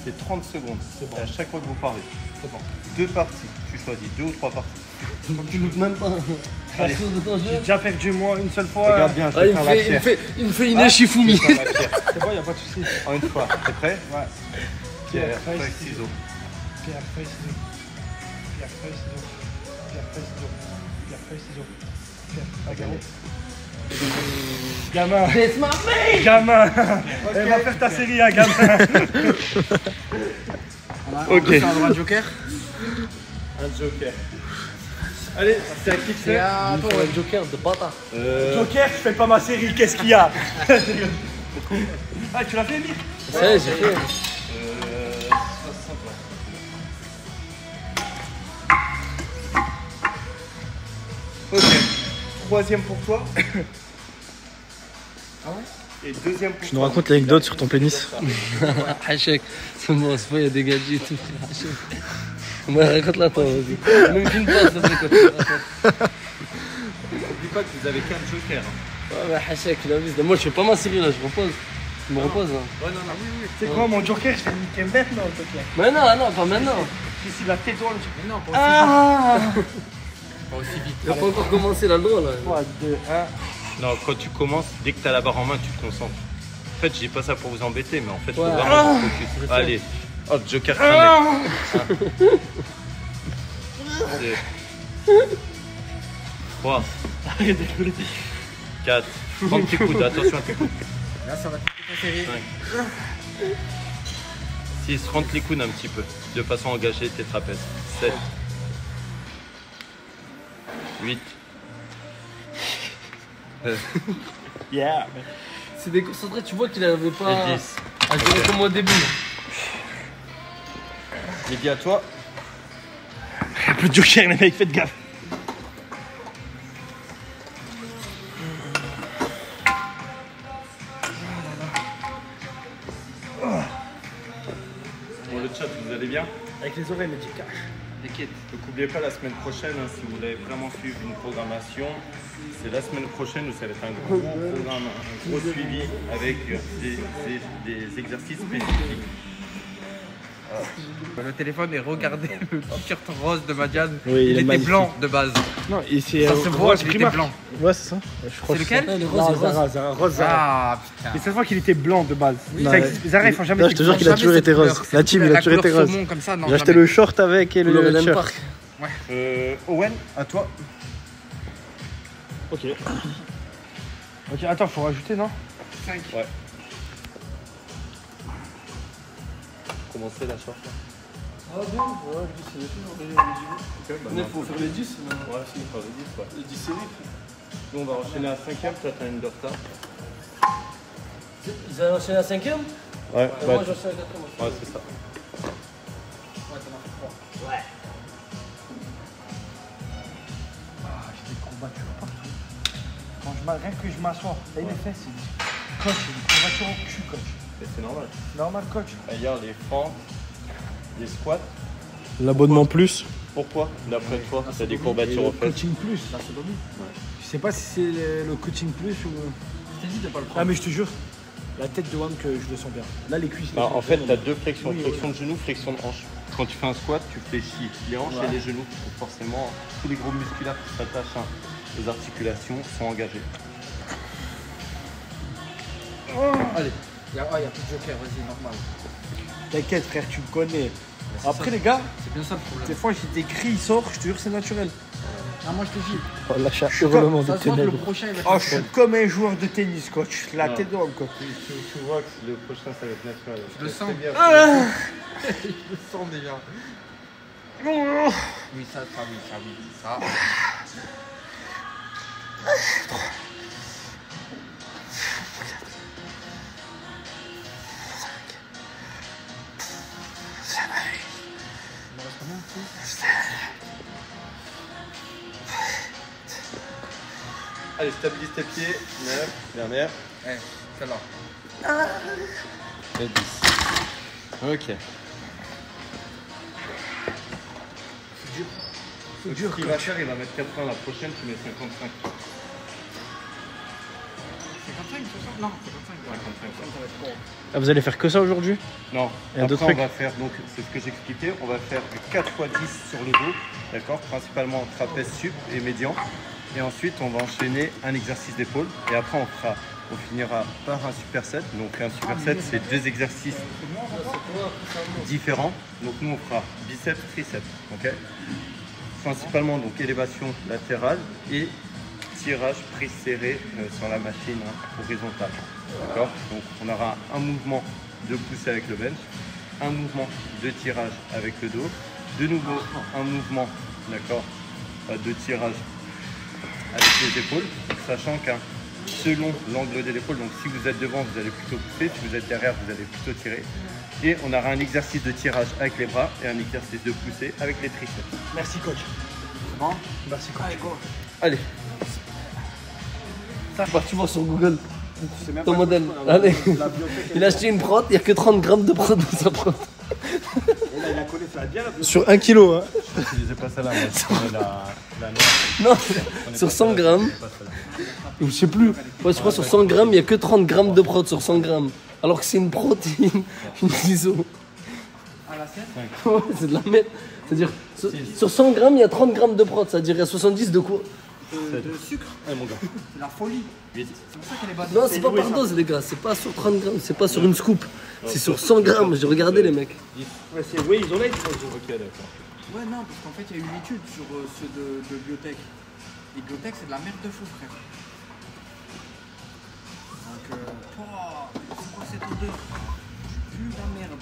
c'est 30 secondes. C'est bon. À chaque fois que vous parlez. C'est bon. 2 parties. Tu choisis 2 ou 3 parties. Tu loupes même pas. Allez. Chose de ton jeu. J'ai déjà perdu moi une seule fois. Regarde bien, je Ah, vais il faire la pierre. me fait une Shifumi. Je vais faire la pierre. C'est bon, y a pas de soucis. En une fois. T'es prêt? Ouais. Pierre, feuille, ciseaux. Pierre, feuille, ciseaux. Pierre, feuille, ciseaux. Pierre, feuille, ciseaux. Pierre, feuille, ciseaux. Pierre, bagarre. Gamin. It's my face. Gamin. Elle va faire ta série, hein, gamin. Ok. On a un joker. Un joker. Allez, c'est à qui de C'est faire? à Il toi. faut un joker de bâtard. Joker, je fais pas ma série, qu'est-ce qu'il y a? Ah, tu l'as fait, Emile? Ça y est, j'ai fait. Ok. Troisième pour toi. Ah ouais? Et deuxième pour Tu nous racontes l'anecdote sur ton pénis. Hachek. C'est bon, c'est pas, il y a des gadgets et tout. Hachek. Moi, raconte-la toi, vas-y. Même qu'une passe, ça fait quoi. N'oublie pas que vous avez qu'un joker. Ouais, mais Hachek, il a vu. Moi, je fais pas ma série là, je repose. Je me repose là. Ouais, non, non, oui. C'est quoi mon Joker? Je fais niquer maintenant, le Joker. Mais non, pas maintenant. Ici, la tête droite. Mais non, pas aussi vite. Il a pas encore commencé la loi là. 3, 2, 1. Non, quand tu commences, dès que tu as la barre en main, tu te concentres. En fait, je dis pas ça pour vous embêter, mais en fait, faut Ouais. vraiment se focus. Allez, hop, joker cramé. 3, 4, prends tes coudes, attention à tes coudes. Là, ça va te ta série. 6, rentre les coudes un petit peu, de façon à engager tes trapèzes. 7, 8, Yeah. C'est déconcentré, tu vois qu'il avait pas et 10. à gérer comme au début. Midi à toi. Un peu de Joker, les mecs, faites gaffe. Bon, le chat, vous allez bien? Avec les oreilles, mais du cash. T'inquiète. Donc n'oubliez pas la semaine prochaine, hein, si vous voulez vraiment suivre une programmation, c'est la semaine prochaine où ça va être un gros programme, un gros suivi avec des exercices spécifiques. Le téléphone et regardez le t-shirt rose de Madiane. Oui, il il est était magnifique. blanc de base. Non, et c'est Ça se voit qu'il était blanc. Ouais, c'est ça. Je crois C'est que lequel? Le Non, rose, c'est rose. Zara, rose Zara. Ah putain. Mais cette fois qu'il était blanc de base. Non, Ça ouais. existe- Zara, ils font jamais Non, des je te jure qu'il a Jamais toujours cette été rose. couleur. La team, il a La toujours été couleur rose. saumon comme ça, non, J'ai acheté jamais. le short avec et Couleur le Ellen shirt. Park. Owen, à toi. Ok. Ok, attends, faut rajouter, non? 5. Ouais. Commencez la short là. Ah bien, ouais, c'est le film. Il faut faire les 10. Ouais, si, on va les 10 quoi. Les 10 séries. Nous on va enchaîner à 5ème, toi t'as une de retard. Ils avaient enchaîné à 5ème. Ouais, Moi, j'enchaîne à 4ème. ouais c'est ça. Ah, j'ai des courbatures partout. Quand rien que je m'assois, là, il est fait, c'est coach, j'ai des courbatures au cul, coach. Et c'est normal. Normal, coach. D'ailleurs les fentes, les squats, L'abonnement plus. pourquoi d'après toi t'as des courbatures le au fait? coaching plus. Là, c'est dommage. Je sais pas si c'est le coaching plus ou. Je t'ai dit de pas le Ah, prendre. mais je te jure, la tête de Wam que je le sens bien. Là, les cuisses. Bah, en fait, tu as deux flexions, Oui, flexion de genou, flexion de hanche. Quand tu fais un squat, tu fléchis les hanches et les genoux. Donc forcément, tous les groupes musculaires qui s'attachent aux articulations sont engagés. Allez. Il y a plus de joker, vas-y, normal. T'inquiète, frère, tu me connais. Après, les gars, C'est bien ça le problème. des fois, j'ai des cris, il sort, je te jure, c'est naturel. Ah, moi je te dis. Oh, l'achat hurlement de Ça se voit que le ténèbres. prochain il va Oh, être je suis comme un joueur de tennis, coach. La Non. tête de Wam, coach. Tu vois que le prochain, ça va être naturel. Je le sens. Très bien. Je le sens déjà. Oui, ça, oui. Ça. Allez, stabilise tes pieds. 9, dernière. Eh, celle-là. Et 10. Ok. Donc, ce qu'il va faire, il va mettre 80 la prochaine, tu mets 55. 55. Non, 55. Ah, vous allez faire que ça aujourd'hui? Non, Il y a après d'autres on trucs? va faire, donc c'est ce que j'expliquais, on va faire du 4x10 sur le dos, d'accord, principalement trapèze sup et médian. Et ensuite on va enchaîner un exercice d'épaule et après on finira par un superset. Donc un superset c'est 2 exercices différents. Donc nous on fera biceps, triceps, ok. Principalement donc élévation latérale et tirage prise serrée sur la machine horizontale. D'accord. Donc on aura un mouvement de poussée avec le bench, un mouvement de tirage avec le dos, de nouveau un mouvement, d'accord, de tirage avec les épaules, sachant qu'un selon l'angle de l'épaule, donc si vous êtes devant vous allez plutôt pousser, si vous êtes derrière vous allez plutôt tirer. Et on aura un exercice de tirage avec les bras et un exercice de poussée avec les triceps. Merci coach. Bon, Merci coach. allez, go. Allez. Tu vois sur Google ton modèle. Allez. Il a acheté une prod, il n'y a que 30 grammes de prod dans sa prod. Et là il a collé, ça va bien. Sur 1 kilo, hein. Je disais pas celle-là, moi je prenais la Non, sur 100 grammes. Je sais plus. Ouais, je crois sur 100 grammes, il n'y a que 30 grammes de prod sur 100 grammes. Alors que c'est une protéine, une ISO. À la scène. Ouais, c'est de la merde. C'est-à-dire, sur 100 grammes, il y a 30 grammes de prod. C'est-à-dire, il y a 70 de quoi? De sucre. mon gars. C'est la folie. Vite. C'est pour ça qu'elle est bonne. Non, c'est pas par dose, les gars. C'est pas sur 30 grammes. C'est pas sur une scoop. C'est sur 100 grammes. J'ai regardé, les mecs. Ouais, c'est oui, ils ont l'aide. Ok, d'accord. Ouais, non, parce qu'en fait, il y a eu une étude sur ceux de biotech. Et biotech, c'est de la merde de fou, frère. Donc, c'est quoi cette odeur? Plus la merde.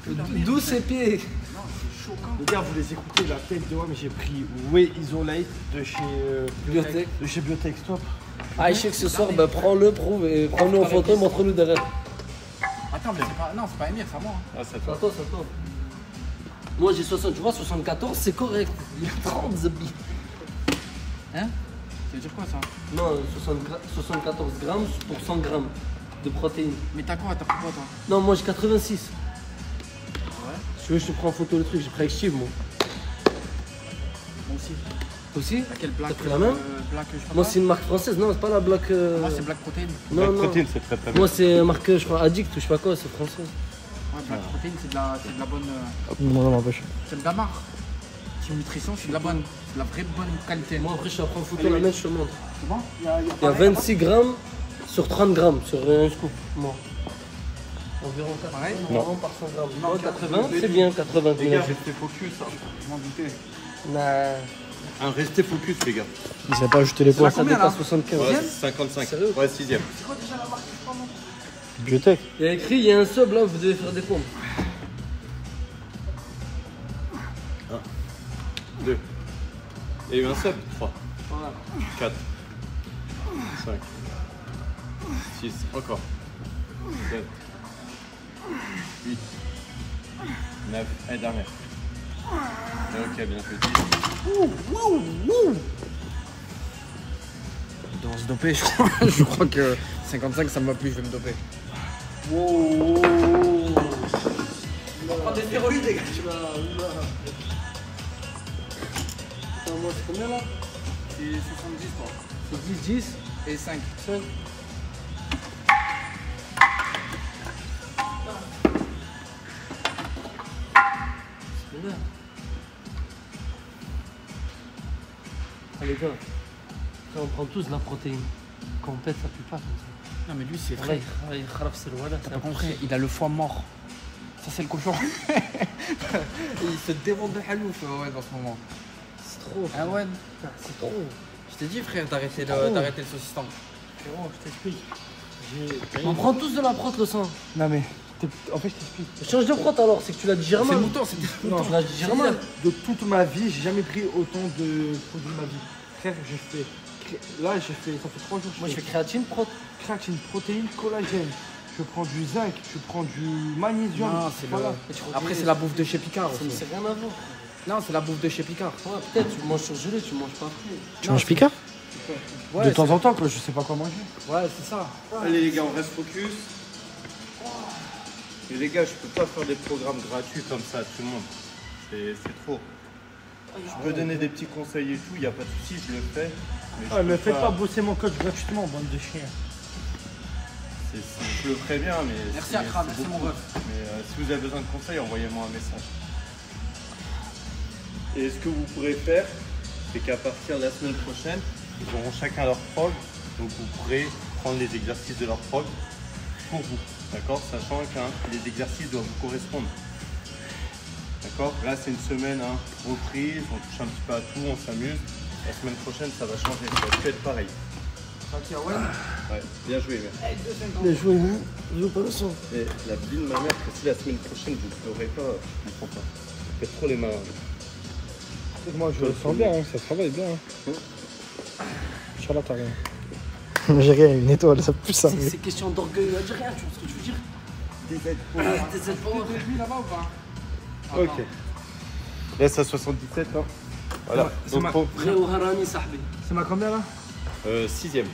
Plus la merde. D'où ses pieds? Non, c'est choquant. Les gars, vous les écoutez, la tête de mais j'ai pris Whey Isolate de chez Biotech. De chez Biotech, stop. Ah, je sais que ce soir, bah, prends-le, prouve et prends-le en photo et montre-nous derrière. Attends, mais c'est pas. Non, c'est pas Emir, c'est à moi. Hein. Ah, c'est à C'est toi. à toi, c'est à toi. Moi, j'ai 60, tu vois, 74, c'est correct. Il y a 30 Zabi. Hein? Ça veut dire quoi ça? Non, 74 grammes pour 100 grammes de protéines. Mais t'as quoi? T'as pris quoi toi? Non, moi j'ai 86. Ouais. Si tu veux, je te prends en photo le truc, j'ai pris avec Steve, moi. Moi aussi. Toi aussi? T'as quelle black? T'as pris la même? Black, je sais pas. Moi, c'est une marque française, non, c'est pas la Black. Moi, c'est Black Protein. Non, La non. protéine, c'est très très bien. Moi, c'est une marque, je crois, Addict ou je sais pas quoi, c'est français. Ouais, Black Protein, c'est de la bonne. Non, non, m'empêche. C'est de la marque. Team Nutrition, c'est de la bonne. C'est de la vraie bonne qualité. Moi, après, je te prends en photo, la même, je te montre. C'est bon? Il y a 26 grammes sur 30 grammes, sur un scoop, moi. Environ 80 Pareil? non. par 100 grammes. Non, 80, c'est bien, 80. Les gars, restez focus. Hein. Je m'en doutais. Nah. Restez focus, les gars. Il savait pas ajouter les poids. Ça combien, dépasse là 75. Ouais, 55. Sérieux? Ouais, 6ème. C'est quoi déjà la marque que je prends, moi? Biotech. Il y a écrit, il y a un sub là, vous devez faire des pompes. 2. Il y a eu un sub. 3. Voilà. 4. 5. 6. Encore. 7. 8. 9. Allez, dernière. Ok, bien fait. 10. On se doper, je crois. Je crois que 55 ça me va plus, je vais me doper. Wow. On prend des stéroïdes, les gars. Attends, moi, c'est combien là? C'est 70 toi. C'est 10, 10, Et 5. 5. C'est combien? Allez, gars. Après, on prend tous de la protéine. Quand on pète, ça pue pas comme ça. Non mais lui c'est Voilà, frais. il kharaf, c'est le voilà, T'as c'est pas un compris, frais. il a le foie mort. Ça c'est le cochon. Il se démonte de halouf ouais, dans ce moment. C'est trop. Ah ouais. C'est trop. Je t'ai dit frère d'arrêter Trop. le saucisson. Frérot, je t'explique. On prend tous de la prot le sang. Non mais, en fait, je t'explique. Change de prot alors, c'est que tu l'as digéré C'est mal. le mouton, c'est le Non, mouton. Tu l'as digéré mal. De toute ma vie, j'ai jamais pris autant de produits de ma vie. Frère, j'ai fait. Là, j'ai fait. Ça fait 3 jours. Moi je fais créatine, prot. créatine, protéines, collagène. Je prends du zinc, je prends du magnésium. Non, c'est voilà. Après c'est la bouffe de chez Picard Ça aussi. c'est rien à voir. Non, c'est la bouffe de chez Picard. Ouais, peut-être, tu manges surgelé, tu manges pas frais. Tu manges Picard? Ouais, De temps en temps, quoi, je sais pas quoi manger. Ouais, c'est ça. Allez, les gars, on reste focus. Et les gars, je peux pas faire des programmes gratuits comme ça à tout le monde. C'est trop. Je peux donner des petits conseils et tout, il n'y a pas de souci, je le fais. Ouais, mais je peux faites pas bosser mon coach gratuitement, bande de chiens. Je le ferai bien, mais... Merci Akram, c'est mon ref. Mais si vous avez besoin de conseils, envoyez-moi un message. Et ce que vous pourrez faire, c'est qu'à partir de la semaine prochaine, ils auront chacun leur prog. Donc vous pourrez prendre les exercices de leur prog pour vous. D'accord? Sachant que les exercices doivent vous correspondre. D'accord? Là, c'est une semaine reprise, on touche un petit peu à tout, on s'amuse. La semaine prochaine, ça va changer, ça va plus être pareil. Ouais, bien joué, mec. Mais je joue pas le son. Et la vie de ma mère, que si la semaine prochaine vous ne pleurez pas, je comprends pas. Vous faites trop les malins. Moi, je le sens bien, ça travaille bien. Inch'Allah, t'as rien. J'ai rien, une étoile, ça pue ça. C'est question d'orgueil algérien, tu vois ce que je veux dire? Des pour Lui là-bas ou pas? Ok. Là, c'est à 77, hein. Voilà. Donc, Frérot Harani Sahbi. C'est ma combien là? 6ème.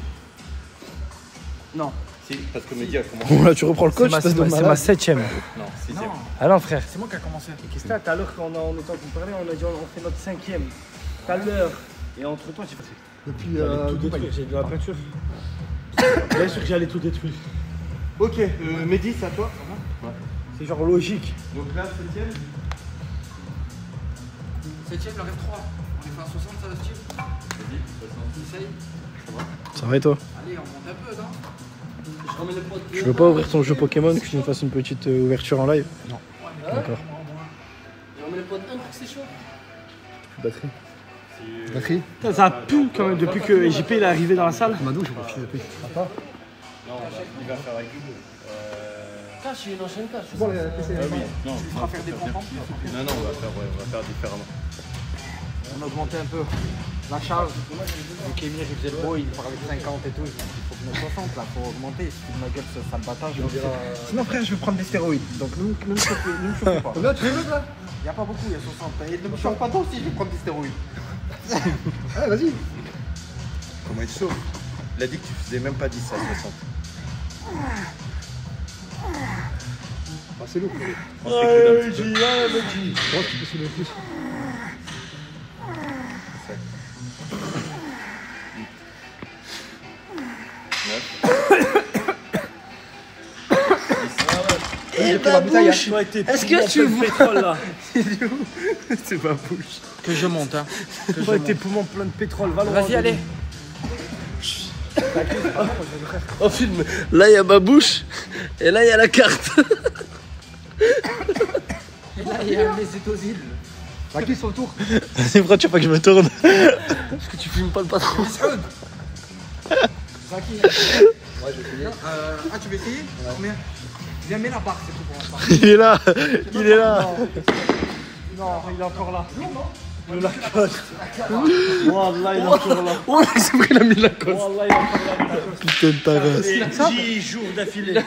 Non. Si, parce que Mehdi a commencé. Bon, là, tu reprends le coach, C'est ma 7ème. Non, 6ème. Non, Ah non, frère. c'est moi qui a commencé. Qu'est-ce que tout à l'heure, quand on était en train de parler, on a dit on fait notre 5ème. Tout à l'heure. Et entre temps, j'ai fait. Depuis tout détruire, j'ai de la peinture. Bien sûr que j'allais tout détruire. Ok, Mehdi, c'est à toi. C'est genre logique. Donc là, 7ème. 7ème, il en reste 3. On est fait à 60, ça va se dire? Mehdi, 60. Essaye. Ça va et toi? Allez, on monte un peu, non? Je remets les potes. Tu veux pas ouvrir ton jeu Pokémon, que tu nous fasses une petite ouverture en live? Non. D'accord. Je remets les potes 1 pour que c'est chaud. Batterie. Batterie. Ça pue quand même depuis que JP il est arrivé dans la salle. Ma douche, on va filer depuis. Non, il va faire avec vous. Cache, il enchaîne cache. Ah oui, non, Tu feras faire des pompes en plus. non, on va faire différemment. On a augmenté un peu la charge. Donc Emir il faisait le beau, il parlait de 50 et tout. Il faut que je mette 60 là, faut augmenter. Si ma gueule ce sale bâtard, je vais dire. Sinon frère, je vais prendre des stéroïdes. Donc ne me chauffez pas. Là, tu veux là? Il n'y a pas beaucoup, il y a 60. Et ne me chauffe pas toi aussi, je vais prendre des stéroïdes. Allez, vas-y. Comment il chauffe? Il a dit que tu faisais même pas 10 à 60. Ah, c'est lourd. Je pense que tu Tu peux soulever plus. Et ta bouche. Est-ce que tu vois? Pétrole là. C'est ma bouche. Que je monte, hein. Toi tes poumons pleins de pétrole, va Vas-y, allez. On filme. Là, il y a ma bouche. Et là, il y a la carte. Et là, il y a les étosiles. À qui son tour? Vas-y, pourquoi tu veux pas que je me tourne? Parce que tu filmes pas le patron. Zaki. Ouais, je vais essayer. Tu veux essayer? Combien? Viens, mets la barre, c'est tout pour l'instant. Il est là. Il est là. Non, il est encore là. Le Lacoste. Wallah, il est encore là. Ouais, c'est vrai, il a mis la cote. Wallah, il est encore là. Putain de ta race. 10 jours d'affilée.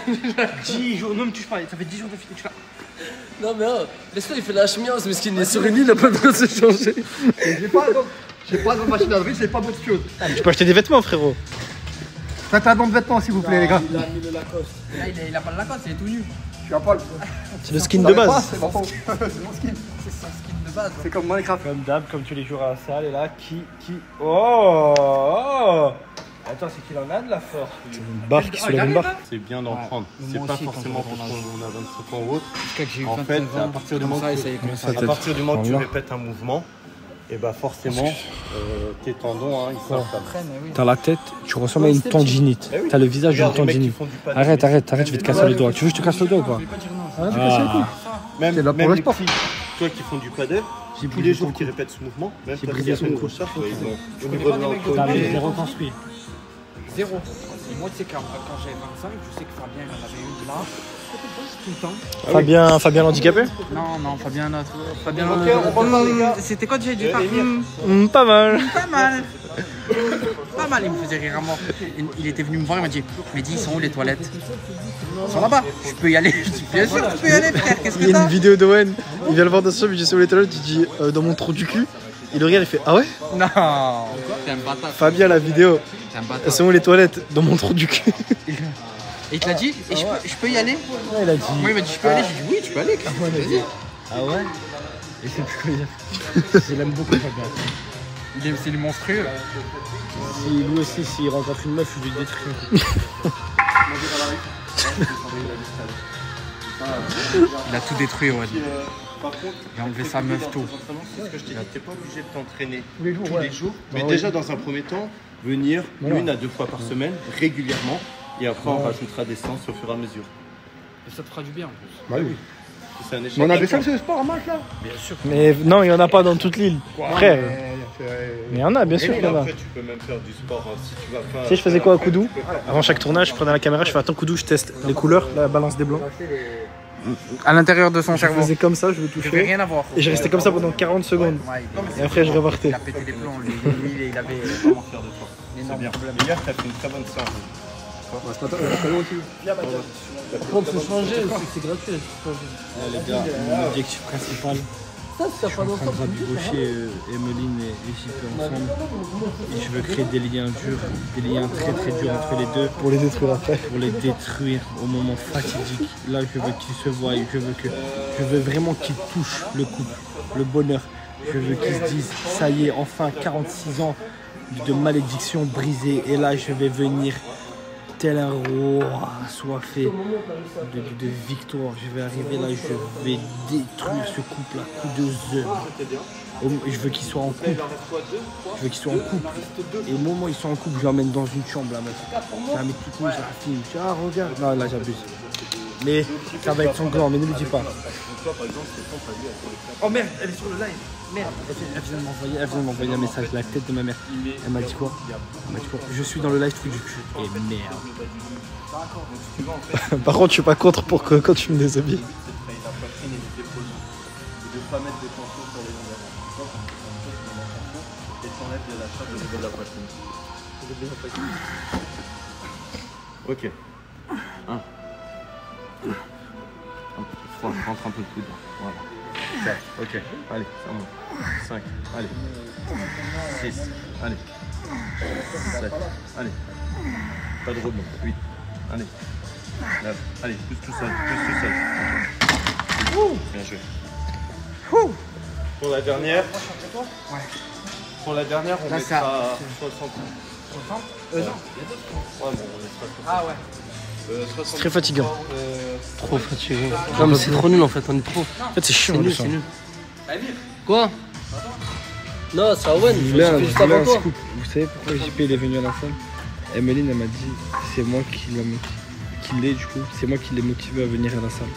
10 jours, ne me touche pas, ça fait 10 jours d'affilée. Tu fais. Non, mais laisse-le, il fait la chemiance, mais ce qu'il est sur une île, il a pas besoin de se changer. J'ai pas de machine à laver, j'ai pas d'autre chose. Tu peux acheter des vêtements, frérot. Faites un don de vêtements, s'il vous plaît, les gars. Il a mis le Lacoste. Là, il a pas le Lacoste, il est tout nu. Tu vas pas le. C'est le skin de base. C'est mon skin. C'est son skin de base. C'est comme Minecraft. Comme d'hab, comme tous les jours à la salle, et là, qui. Oh Attends, c'est qu'il en a de la force. Une barre qui soulève une barre. C'est bien d'en prendre. C'est moi pas aussi, forcément quand parce on qu'on a 27 ans ou autre. J'ai eu En fait, 29 ans, à partir du moment ça, que- ça y est, commence À partir du moment que tu répètes un mouvement, et bah forcément, tes tendons, ils sortent. T'as la tête, tu ressembles à une tendinite. T'as le visage d'une Regarde les mecs qui tendinite. font du paddle. Arrête, je vais te casser le doigt. Tu veux que je te casse le doigt ou pas? Même, C'est là pour même le les sport. petits, toi qui font du paddle, tous les jours qui répètent ce mouvement, même J'ai ta brisé semaine son cou. prochaine, ils ont au connais niveau pas de des mecs de l'encolure. Je l'ai reconstruit. Zéro. Et moi, tu sais, quand j'avais 25, je sais que Fabien, il en avait une là. Tout le temps. Fabien l'handicapé? Non, Fabien, notre. Fabien, Ok, on reprend, les gars. C'était quoi déjà? Pas mal. Pas mal. Pas mal, il me faisait rire à mort. Il était venu me voir, il m'a dit: mais dis, ils sont où les toilettes? Ils sont là-bas. Je peux y aller. Je dis: bien sûr, tu peux y aller, frère. Qu'est-ce Il y que a t'as? une vidéo d'Owen. Il vient le voir dans sa chambre, il dit c'est où les toilettes? Il dit dans mon trou du cul. Il le regarde, il fait ah ouais? Non. T'es un bâtard. Fabien, la vidéo. T'es un bâtard. C'est où les toilettes? Dans mon trou du cul. Et il t'a dit: et je peux y aller? Il a dit. Moi, il m'a dit: je peux y aller. J'ai dit: oui, tu peux aller. Vas-y. Ah ouais? Et c'est plus quoi dire. Je l'aime beaucoup, Fabien. C'est le monstrueux. Si lui aussi, s'il rencontre une meuf, je lui détruis. Il a tout détruit, ouais. Par contre, Il a enlevé sa meuf tôt. c'est ce que je t'ai dit, t'es pas obligé de t'entraîner Tous les jours, tous ouais. les jours. Mais Bah déjà, dans un premier temps, venir Voilà. 1 à 2 fois par semaine, régulièrement. Et après, on rajoutera des séances au fur et à mesure. Et ça te fera du bien en plus. Bah oui. C'est un échec. Mais on a des salles de sport en match là. Bien sûr. Mais non, il n'y en a pas dans toute l'île. Frère. Mais il y en a, bien sûr qu'il y en a. Après, tu peux même faire du sport si tu vas faire. Tu sais, je faisais quoi à Koudou? Avant chaque tournage, je prenais la caméra, je fais attends Koudou, je teste les couleurs, la balance des blancs. À l'intérieur de son Je cerveau. faisais comme ça, je le Je vais touchais. rien avoir. Et je restais comme ça pendant 40 secondes. Ouais, Et après, je repartais. il a pété les plombs, lui, il avait Vraiment fier de toi. C'est énorme bien. problème. Hier, t'as fait une très bonne séance. Quand tu changer, c'est gratuit. Les gars, mon objectif principal, Ça, si t'as je suis pas en train de d'enfant, rabibocher Emeline et JP ensemble. Et je veux créer des liens durs, des liens très très durs entre les deux. Pour les détruire après. Pour les détruire au moment fatidique. Là, je veux qu'ils se voient, je veux vraiment qu'ils touchent le couple, le bonheur. Je veux qu'ils se disent, ça y est, enfin 46 ans de malédiction brisée. Et là, je vais venir tel un roi assoiffé de victoire. Je vais arriver là, je vais détruire ce couple à coups de zeur. Je veux qu'ils soient en couple. Je veux qu'ils soient en couple. Et au moment où ils sont en couple, je l'emmène dans une chambre, la meuf. Je la mets toute nue, je la filme. Je dis, ah, regarde. Non, là, j'abuse. Mais ça va être sanglant, mais ne le dis pas. Oh merde, elle est sur le live. Merde. Elle vient de m'envoyer un message, la tête de ma mère. Elle m'a dit quoi? Elle m'a dit quoi? Je suis dans le live trou du cul. Et merde. Par contre, je suis pas contre pour que quand tu me déshabilles. De ne pas mettre des pinceaux sur les longueurs. Et t'enlèves de la chatte au niveau de la poitrine. Ok. 1. 2. Rentre un peu de poudre. Voilà. 4. Ok. Allez, ça monte. 5. Allez. 6. Allez. 7. Allez. Pas de rebond. 8. Allez. 9. Allez, pousse tout seul. Pousse tout seul. Bien joué. Pour la dernière. Pour la dernière, on Là, mettra ça- 60. 60 Ouais, bon, on mettra 60. Ah ouais. C'est très fatigant. Trop fatigué. Non, mais c'est trop nul en fait, on est trop. En fait, c'est C'est chiant. nul, le c'est sang. nul. Quoi? Non, c'est Owen, Je je voulais fais un juste avant toi. scoop. Vous savez pourquoi JP il est venu à la salle? Emeline, elle m'a dit, c'est moi qui l'ai du coup, c'est moi qui l'ai motivé à venir à la salle.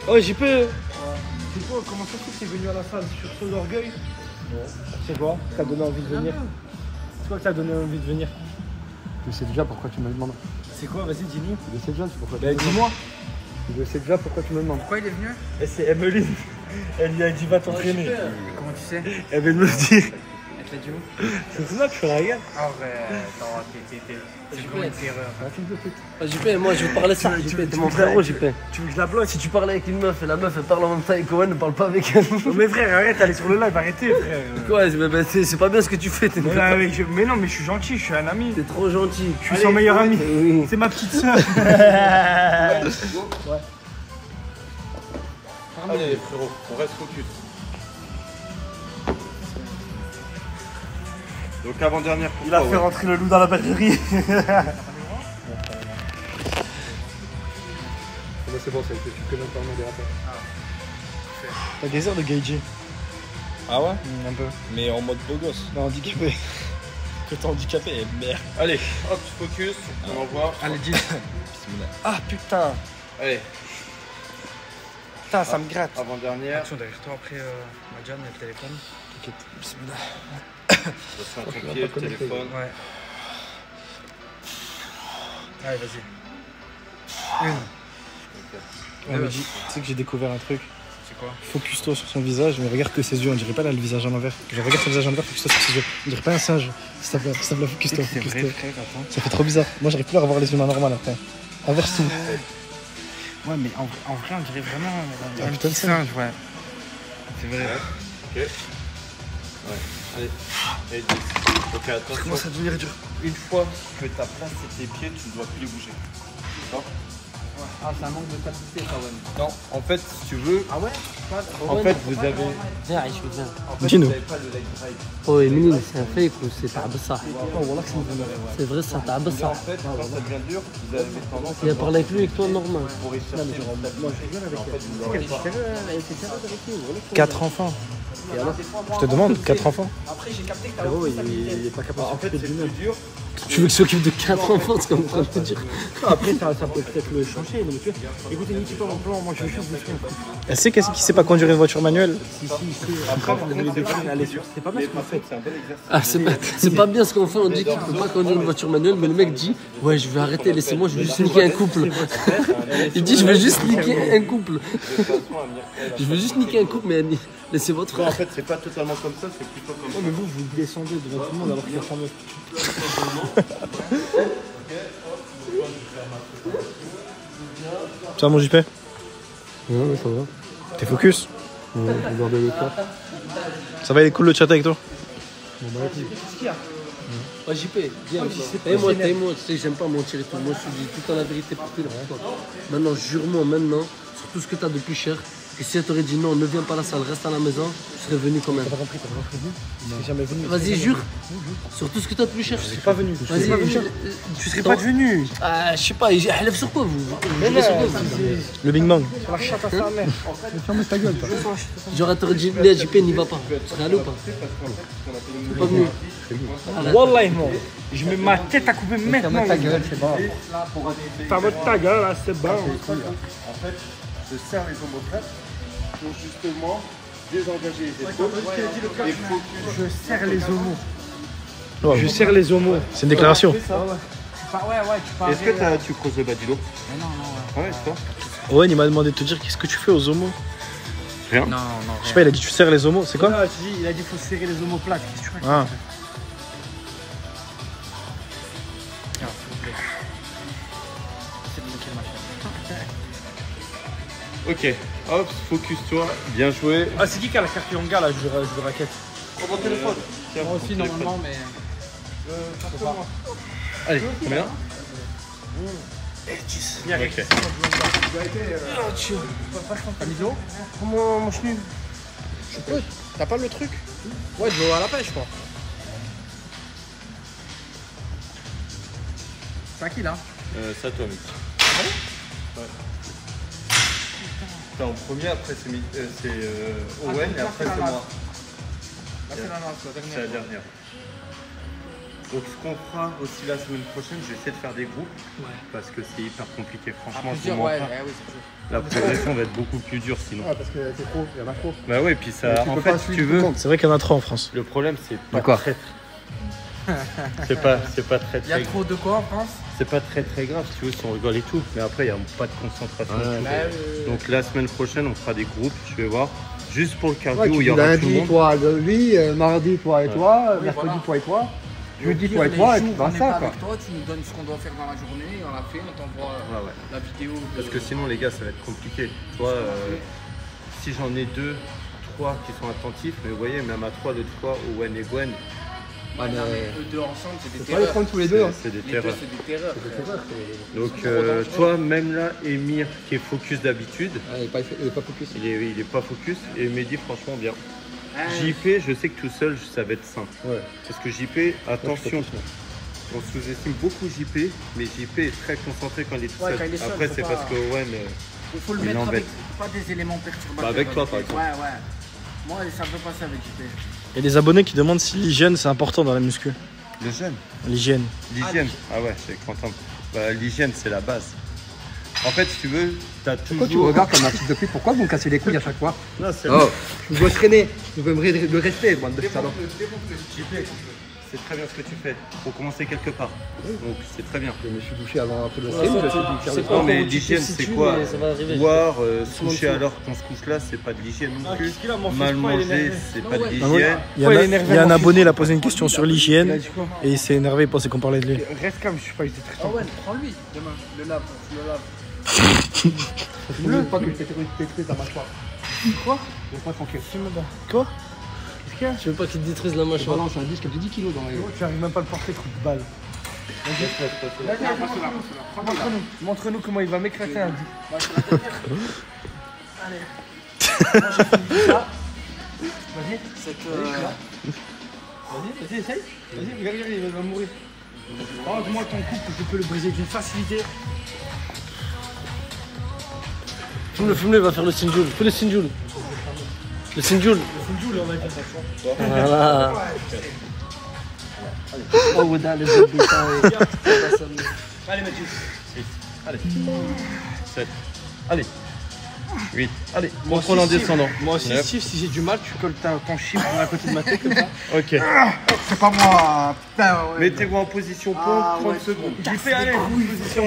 Oh JP c'est quoi, comment ça se fait que t'es venu à la salle? Sur son orgueil? Non. C'est quoi? T'as donné envie de venir? C'est quoi que t'as donné envie de venir? Je sais déjà pourquoi tu me demandes. C'est quoi? Vas-y, dis-nous. Je sais déjà pourquoi tu Bah me demandes. dis-moi. Je sais déjà pourquoi tu me demandes. Pourquoi il est venu? Et c'est Emeline. Elle lui a dit va t'entraîner. Comment tu sais? Elle vient de me le dire. Elle te l'a dit où? C'est Snap, je fais la gueule. Arrête, c'est vraiment une terreur. JP, moi je vais te parler ça. JP, t'es mon frérot, JP. Tu veux que je la bloque? Si tu parles avec une meuf et la meuf elle parle en même temps avec Owen, ne parle pas avec elle. Non mais frère, arrête, elle est sur le live, arrêtez frère. Quoi? C'est pas bien ce que tu fais, Mais non, mais je suis gentil, je suis un ami. t'es trop gentil. Je suis son meilleur ami. Oui. C'est ma petite soeur. Allez, frérot, on reste focus. Donc, avant-dernière pour Il a toi, fait ouais. rentrer le loup dans la bergerie. C'est bon, tu connais pas mon dérateur. T'as des airs de Gaiji. Ah ouais? Un peu. Mais en mode beau gosse. Non, handicapé. Que t'es handicapé, merde. Allez, hop, focus, on envoie. Allez, dis. Ah putain. Allez, Putain, ça me gratte. avant-dernière. Action derrière toi après Madjan et le téléphone. Attention à ton pied, le téléphone. Ouais. Allez, vas-y. On me dit, tu sais que j'ai découvert un truc. C'est quoi? Focus-toi sur son visage, mais regarde que ses yeux. On dirait pas là le visage en envers. Je regarde son visage en envers, focus-toi sur ses yeux. On dirait pas un singe. S'il te plaît, focus-toi. C'est vrai, focus-toi. frère, attends. Ça fait trop bizarre. Moi, j'arrive plus à revoir les humains normaux après. Inverse tout. Ouais, mais en vrai, on dirait vraiment un putain de petit singe, ouais. C'est vrai. Ok. Ouais, allez. Et 10. Ok, attention. Commence à devenir dur. Une fois que tu as placé tes pieds, tu ne dois plus les bouger. D'accord? Ah, c'est un manque de stabilité, ça, ouais. Non, en fait, si tu veux, Ah ouais en fait, vous avez. Viens, Aïch, viens. En fait, Dis-nous. vous avez pas le leg drive. Oh, Emine, c'est un fake ou c'est تعب الصح. C'est vrai, ça تعب Là, en الصح. fait, quand ça devient dur, vous avez tendance Il a parlé avec lui et toi, normal. pour y chercher une stabilité. En fait, vous l'aurez pas. 4 enfants. Je te demande, 4 enfants. Après, j'ai capté que t'as Frérot, beaucoup de il stabilité. est pas capable En fait, c'est plus dur. Tu veux qu'il s'occupe de 4 enfants, c'est comme en train de te dire. Après, ça peut peut-être le changer. Mais tu vois, écoutez, n'y pas mon plan. Moi, je veux juste des trucs. Elle sait qu'est-ce qui sait pas conduire une voiture manuelle? Si. Après, on est deux filles, elle est sûre. C'est pas mal ce qu'on fait. C'est un bon exercice. Ah, c'est pas bien ce qu'on fait, on dit qu'il peut pas conduire une voiture manuelle, mais le mec dit ouais, je vais arrêter, laissez-moi, je vais juste niquer un couple. Il dit je vais juste niquer un couple. Je veux juste niquer un couple, mais laissez votre Non, en frère. fait, c'est pas totalement comme ça, c'est plutôt comme ça. Mais vous descendez devant tout le monde alors qu'il y a 100 mecs. Ça va mon JP? Ouais, ça va. T'es focus? Ouais, regardez le cas. Ça va, il est cool le chat avec toi? Ouais, JP, viens. Moi, tu sais, j'aime pas mentir et tout. Moi, je te dis tout le temps la vérité pour tout le monde. Maintenant, jure-moi, maintenant, sur tout ce que t'as de plus cher, que si elle t'aurait dit non, ne viens pas à la salle, reste à la maison, tu serais venu quand même. T'as pas compris? Je suis jamais venu. Vas-y, jure. Sur tout ce que t'as de plus cher. Je suis pas venu. Vas-y, Tu serais pas devenu. Ah, je sais pas, il lève sur quoi vous? Jurez sur quoi, vous? Le Big Bang. La chatte à sa mère. Ferme ta gueule, toi. Genre, elle t'aurait dit, Léa JP n'y va pas. Tu serais allé ou pas? T'es pas venu. Wallah, moi. Je mets ma tête à couper maintenant. Ferme ta gueule, c'est bon. Ferme ta gueule, là, c'est bon. En fait, je serre les omoplates pour justement désengager les épaules et focus. Je serre les homos. Ouais, Je serre les homos. c'est une déclaration. Ouais, tu parles. Est-ce que tu creuses le bas du dos? Non, Ouais, c'est toi. Owen, il m'a demandé de te dire qu'est-ce que tu fais aux homos. Rien. non. Je sais pas, il a dit tu serres les homos, c'est quoi? Ah, tu dis, il a dit faut serrer les omoplates. Qu'est-ce que tu fais? Ah. Ok, hop, focus-toi, bien joué. Ah, c'est qui qui a la carte Yonga là? Je veux raquette. Prends mon téléphone. Tiens, Moi aussi, normalement, mais. Allez, combien? Ok. T'as mis de l'eau? Comment mon chenille? Je peux. T'as pas le truc? Ouais, de l'eau à la pêche, quoi. C'est à qui là? C'est à toi, Mick. Ouais. T'es en premier, après c'est Owen et après c'est moi. Là, c'est la nôtre, la C'est dernière. la dernière. Donc ce qu'on fera aussi la semaine prochaine, je vais essayer de faire des groupes. Parce que c'est hyper compliqué, franchement. je vous Plusieurs, mens ouais, pas. oui, c'est sûr. La progression va être beaucoup plus dure sinon. Ah, parce que c'est trop, il y en a trop. Bah ouais, puis ça. Tu En peux fait, pas si suivre tu tout le veux, monde. C'est vrai qu'il y en a 3 en France. le problème c'est pas D'accord. très. C'est pas très Il y a très. trop de quoi en France? C'est pas très très grave si tu veux si on rigole et tout. Mais après il n'y a pas de concentration. et tout. Bah, Donc la semaine prochaine on fera des groupes, je vais voir. Juste pour le cardio Ouais, où tu il y dis aura tout le lundi, monde. toi, lui, mardi, toi et toi, mercredi, voilà. toi et toi, jeudi, Au toi et pire, toi, les et puis jours où bah on n'est ça, pas quoi. avec toi, tu nous donnes ce qu'on doit faire dans la journée, on l'a fait, on t'envoie Ouais, ouais. la vidéo. Parce que sinon les gars ça va être compliqué. Toi, si j'en ai 2, 3 qui sont attentifs, mais vous voyez même à 3 l'autre fois, Owen et Gwen, Ouais, non, mais eux deux ensemble, c'est des Faut pas les terreurs. prendre tous les deux. hein. c'est des Les deux, terreurs. c'est des terreurs. Donc toi même là, Emir qui est focus d'habitude, Ah, il est pas focus. il est pas focus et Mehdi franchement bien. Hein, JP, je sais que tout seul ça va être simple. Ouais. Parce que JP, attention, on sous-estime beaucoup JP, mais JP est très concentré quand il est tout Ouais, seul. quand il est seul, Après faut c'est pas- parce que Owen, il faut le il mettre embête. avec pas des éléments perturbateurs. Bah, avec toi, par exemple. Ouais, ouais. Moi, ça peut passer avec JP. Il y a des abonnés qui demandent si l'hygiène c'est important dans la muscu. le jeune. L'hygiène. L'hygiène, ah ouais, je suis content. Bah, l'hygiène, c'est la base. En fait, si tu veux, t'as toujours. Pourquoi tu me regardes comme un fils de pute? Pourquoi vous me cassez les couilles à chaque fois? Non, c'est Oh, je dois traîner. Vous pouvez me rester, bande de salopes. c'est très bien ce que tu fais. Faut commencer quelque part. Donc, c'est très bien. Je me suis douché avant un peu de stream, je me suis dit faire le Non, sport. mais comment tu te l'hygiène, situes, c'est quoi mais ça va arriver. Boire, se coucher alors qu'on se couche là, c'est pas de l'hygiène non plus. qu'est-ce qu'il a, mon fils, Mal pourquoi il est manger, énervé? c'est Non, pas de ouais. l'hygiène. Il y, en Pourquoi il est a, énervé, il y a un mon abonné, il a posé une question sur Il l'hygiène a dit quoi? et il s'est énervé, il pensait qu'on parlait de lui. Reste calme, je suis pas été très Ah ouais, prends-lui demain. Le lave, le lave. Je ne veux pas que je t'étruise ta mâchoire. Quoi? Je pas tranquille. Quoi? Qu'est-ce qu'il y a? Je veux pas qu'il te détruise la Je mâchoire. balance un disque de 10 kilos dans les. Tu arrives même pas à le porter, trou de balle. Montre-nous comment il va m'écraser un dit. Allez. Moi j'ai fini ça. Vas-y. Vas-y, essaye. Vas-y, regarde, il va mourir. Moi ton couple, je peux le briser d'une facilité. Fume-le, il va faire le Sinjoul. Fais le Sinjoul. Le Sinjoul. On va faire ça. Voilà. Oh, Ouda, les autres dessins. Allez, Mathieu. 6. Allez. 7. Allez. 8. Allez, contrôle en descendant. Moi aussi, 9. si j'ai du mal, tu colles ton chiffre à côté de ma tête comme ça. Ok. C'est pas moi, putain. Ouais. Mettez-vous en position pompe, 30 secondes. J'y fais aller. Position.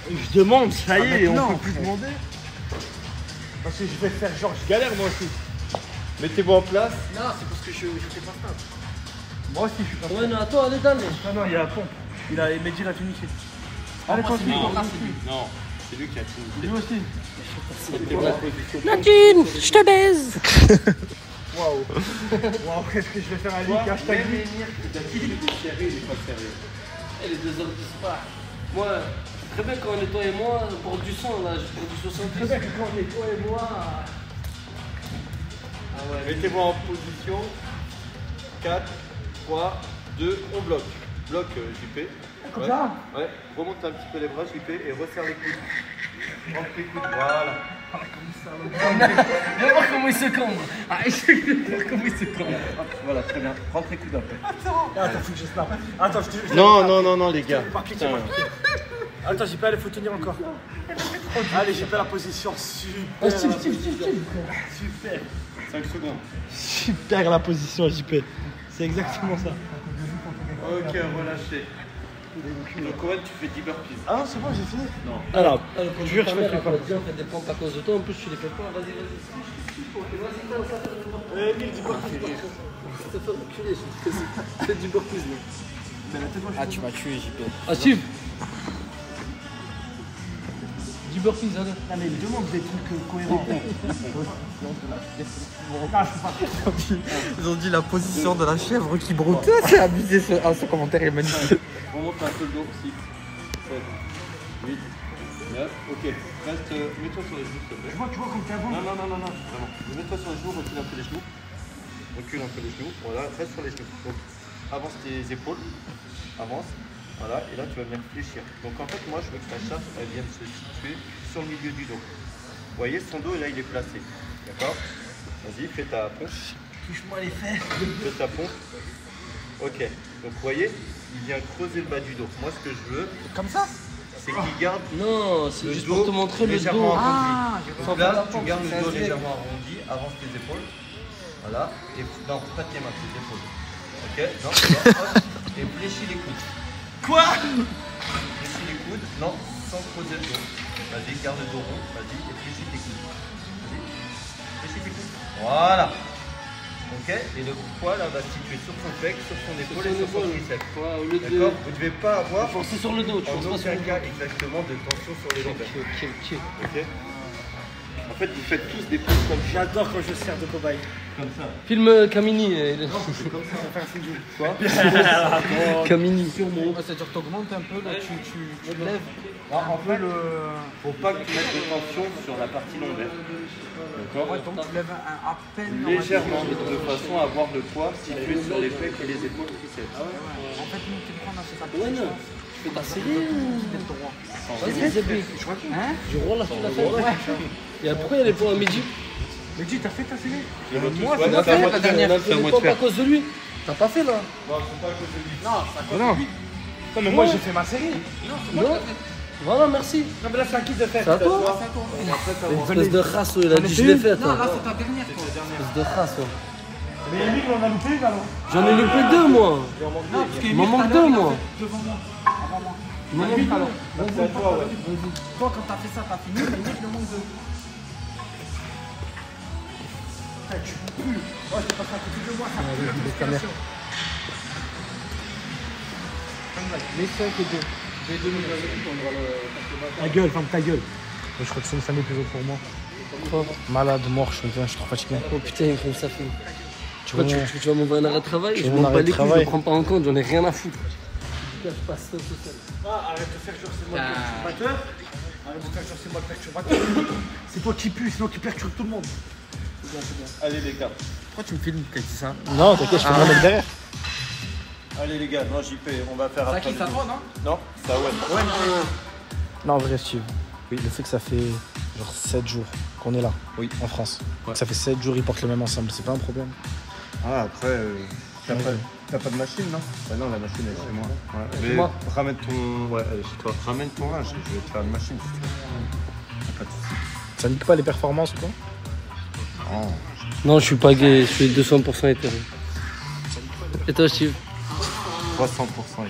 Je demande, ça y est, on peut plus demander. Parce que je vais faire genre, je galère moi aussi. Mettez-vous en place. Non, c'est parce que je fais pas ça. Moi aussi, je suis pas ça. Ouais, non, attends, allez, donne. Non, il y a la pompe. Il a Mehdi l'a tunique. Allez, continue. Non, c'est lui qui a tout. Lui aussi. Nadine, je te baise. Waouh. Bon, après, est-ce que je vais faire un leak hashtag lui? Et les deux hommes qui se parlent. Moi, très bien quand on est toi et moi, pour du son, là, je prends du 70. Très bien que quand on est toi et moi. Ah ouais. Mettez-vous en position. 4, 3, 2, on bloque. Bloc JP. Comme ça? Ouais, remonte un petit peu les bras JP et resserre les coudes. Rentre les coudes, voilà. Viens voir comment il se cambre. Ah, essaye de voir comment il se cambre. Voilà, très bien. Rentre les coudes après. Attends, faut que je snap. Attends, je te. Non, les gars. Putain. Attends, j'ai pas, il faut tenir encore. Allez, j'ai pas la position. Super. Super. 5 secondes. Super la position, JP. C'est exactement ça. Ok, relâchez. Donc, Cohen, tu fais 10 burpees. Ah non, c'est bon, j'ai fini. Non. Alors, Quand je jure, ta je mère, fais elle pas. va te dire, on fait des pompes à cause de toi, en plus tu les fais pas, vas-y. Je te fais reculer, je fais du burpees là. Ah, tu m'as tué, JP. Ah, Steve. Du burpees, allez. Non, mais il demande des trucs cohérents. Ils ont dit la position de la chèvre qui broute. C'est abusé, ce commentaire est magnifique. Remonte un peu le dos. 6, 7, 8, 9. Ok. Reste. Mets-toi sur les genoux, s'il te plaît. Tu vois comme t'es avant. Non. Vraiment. Mets-toi sur les genoux, recule un peu les genoux. Recule un peu les genoux. Voilà, reste sur les genoux. Donc, avance tes épaules. Avance. Voilà, et là tu vas venir fléchir. Donc en fait, moi je veux que ta chape elle vienne se situer sur le milieu du dos. Vous voyez, son dos là il est placé. D'accord? Vas-y, fais ta pompe. Touche-moi les fesses. Fais ta pompe. Ok. Donc vous voyez, il vient creuser le bas du dos. Moi ce que je veux, Comme ça? c'est qu'il garde Non, c'est le juste dos pour te montrer le légèrement dos. arrondi. Donc là, tu gardes le dos c'est un légèrement arrondi, avance tes épaules. Voilà. Et non, pas tes mains, tes épaules. Ok? Non, hop, et fléchis les coudes. Quoi? Fléchis les coudes, non, sans creuser le dos. Vas-y, garde le dos rond, vas-y, et fléchis tes coudes. Vas-y, fléchis tes coudes. Voilà. Ok? Et le poids là va se situer sur son pec, sur son épaule et sur son triceps. Ouais, au lieu de. D'accord? Vous ne devez pas avoir Forcer sur le dos, tu en forces pas sur aucun le cas dos. exactement de tension sur les lombaires. Ok. Ok? En fait, vous faites tous des poses comme ça. J'adore quand je sers de cobaye. Comme ça. Filme Camini. C'est comme ça. On va faire un signe du. Quoi? Camini. C'est-à-dire que t'augmentes un peu, là, tu lèves. En fait, faut pas que tu mettes de tension sur la partie lombaire. D'accord? Ouais, donc tu lèves à peine. Légèrement, de façon à avoir le poids situé sur les pecs et les épaules triceps. En fait, nous, tu prends c'est ça. Ouais, non. Tu fais ta série ou. droit. Vas-y, Zébé. Hein? Du roi, là, tu l'as fait. Et pourquoi il y a les points à midi? Mais dis, t'as fait ta série? Moi, On a fait la dernière. On fait pas à cause de lui. T'as pas fait là? Non, mais moi j'ai fait ma série. Non. Voilà, merci. Non, mais là c'est à qui de faire? C'est à toi. Espèce de race, il a dit je l'ai faite. Non, là, c'est ta dernière, toi. Espèce de race. Mais Emile, on a loupé une alors. J'en ai loupé deux, moi. Non, parce Il m'en manque deux, moi. devant moi. Avant moi. Il m'en manque deux. alors. C'est à toi, ouais. Toi, quand t'as fait ça, t'as fini, mais il me manque deux. Putain, tu peux plus. Moi j'ai passé à côté de moi. Ça pue la respiration. Les 5 et 2. Les 2 minutes, on va le. Ta gueule, ferme ta gueule. Je crois que c'est un épisode pour moi. Quoi? Malade, mort, je suis trop fatigué. Oh putain, comme ça fait. Tu vas m'envoyer un arrêt de travail? Tu Je veux un m'en arrêt bats de les couilles, je travail? le prends pas en compte, j'en ai rien à foutre. cas, je passe tout seul. Ah, arrête de faire genre c'est moi le perturbateur. Arrête de faire genre c'est moi le perturbateur. C'est toi qui pue, sinon qui perturbe tout le monde. Allez les gars. Pourquoi tu me filmes quand tu dis ça? Non, t'inquiète, je fais mon mec derrière. Allez les gars, non JP, on va faire Ça après. qui ça toi, non? Non, ça ouais. Non, en vrai, Steve. Oui, le fait que ça fait genre 7 jours qu'on est là, oui, en France. Ouais. Ça fait 7 jours, ils portent le même ensemble, c'est pas un problème. Ah après, t'as pas de machine non? Ouais non, la machine elle est chez moi. Ouais. Chez Mais moi. ramène ton... Ouais, elle est chez toi. Ramène ton linge, je vais te faire une machine si tu veux. Pas de soucis. Ça nique pas les performances ou quoi? Non. Non, je suis pas gay, je suis 200% hétéro. Et toi, Steve? 300%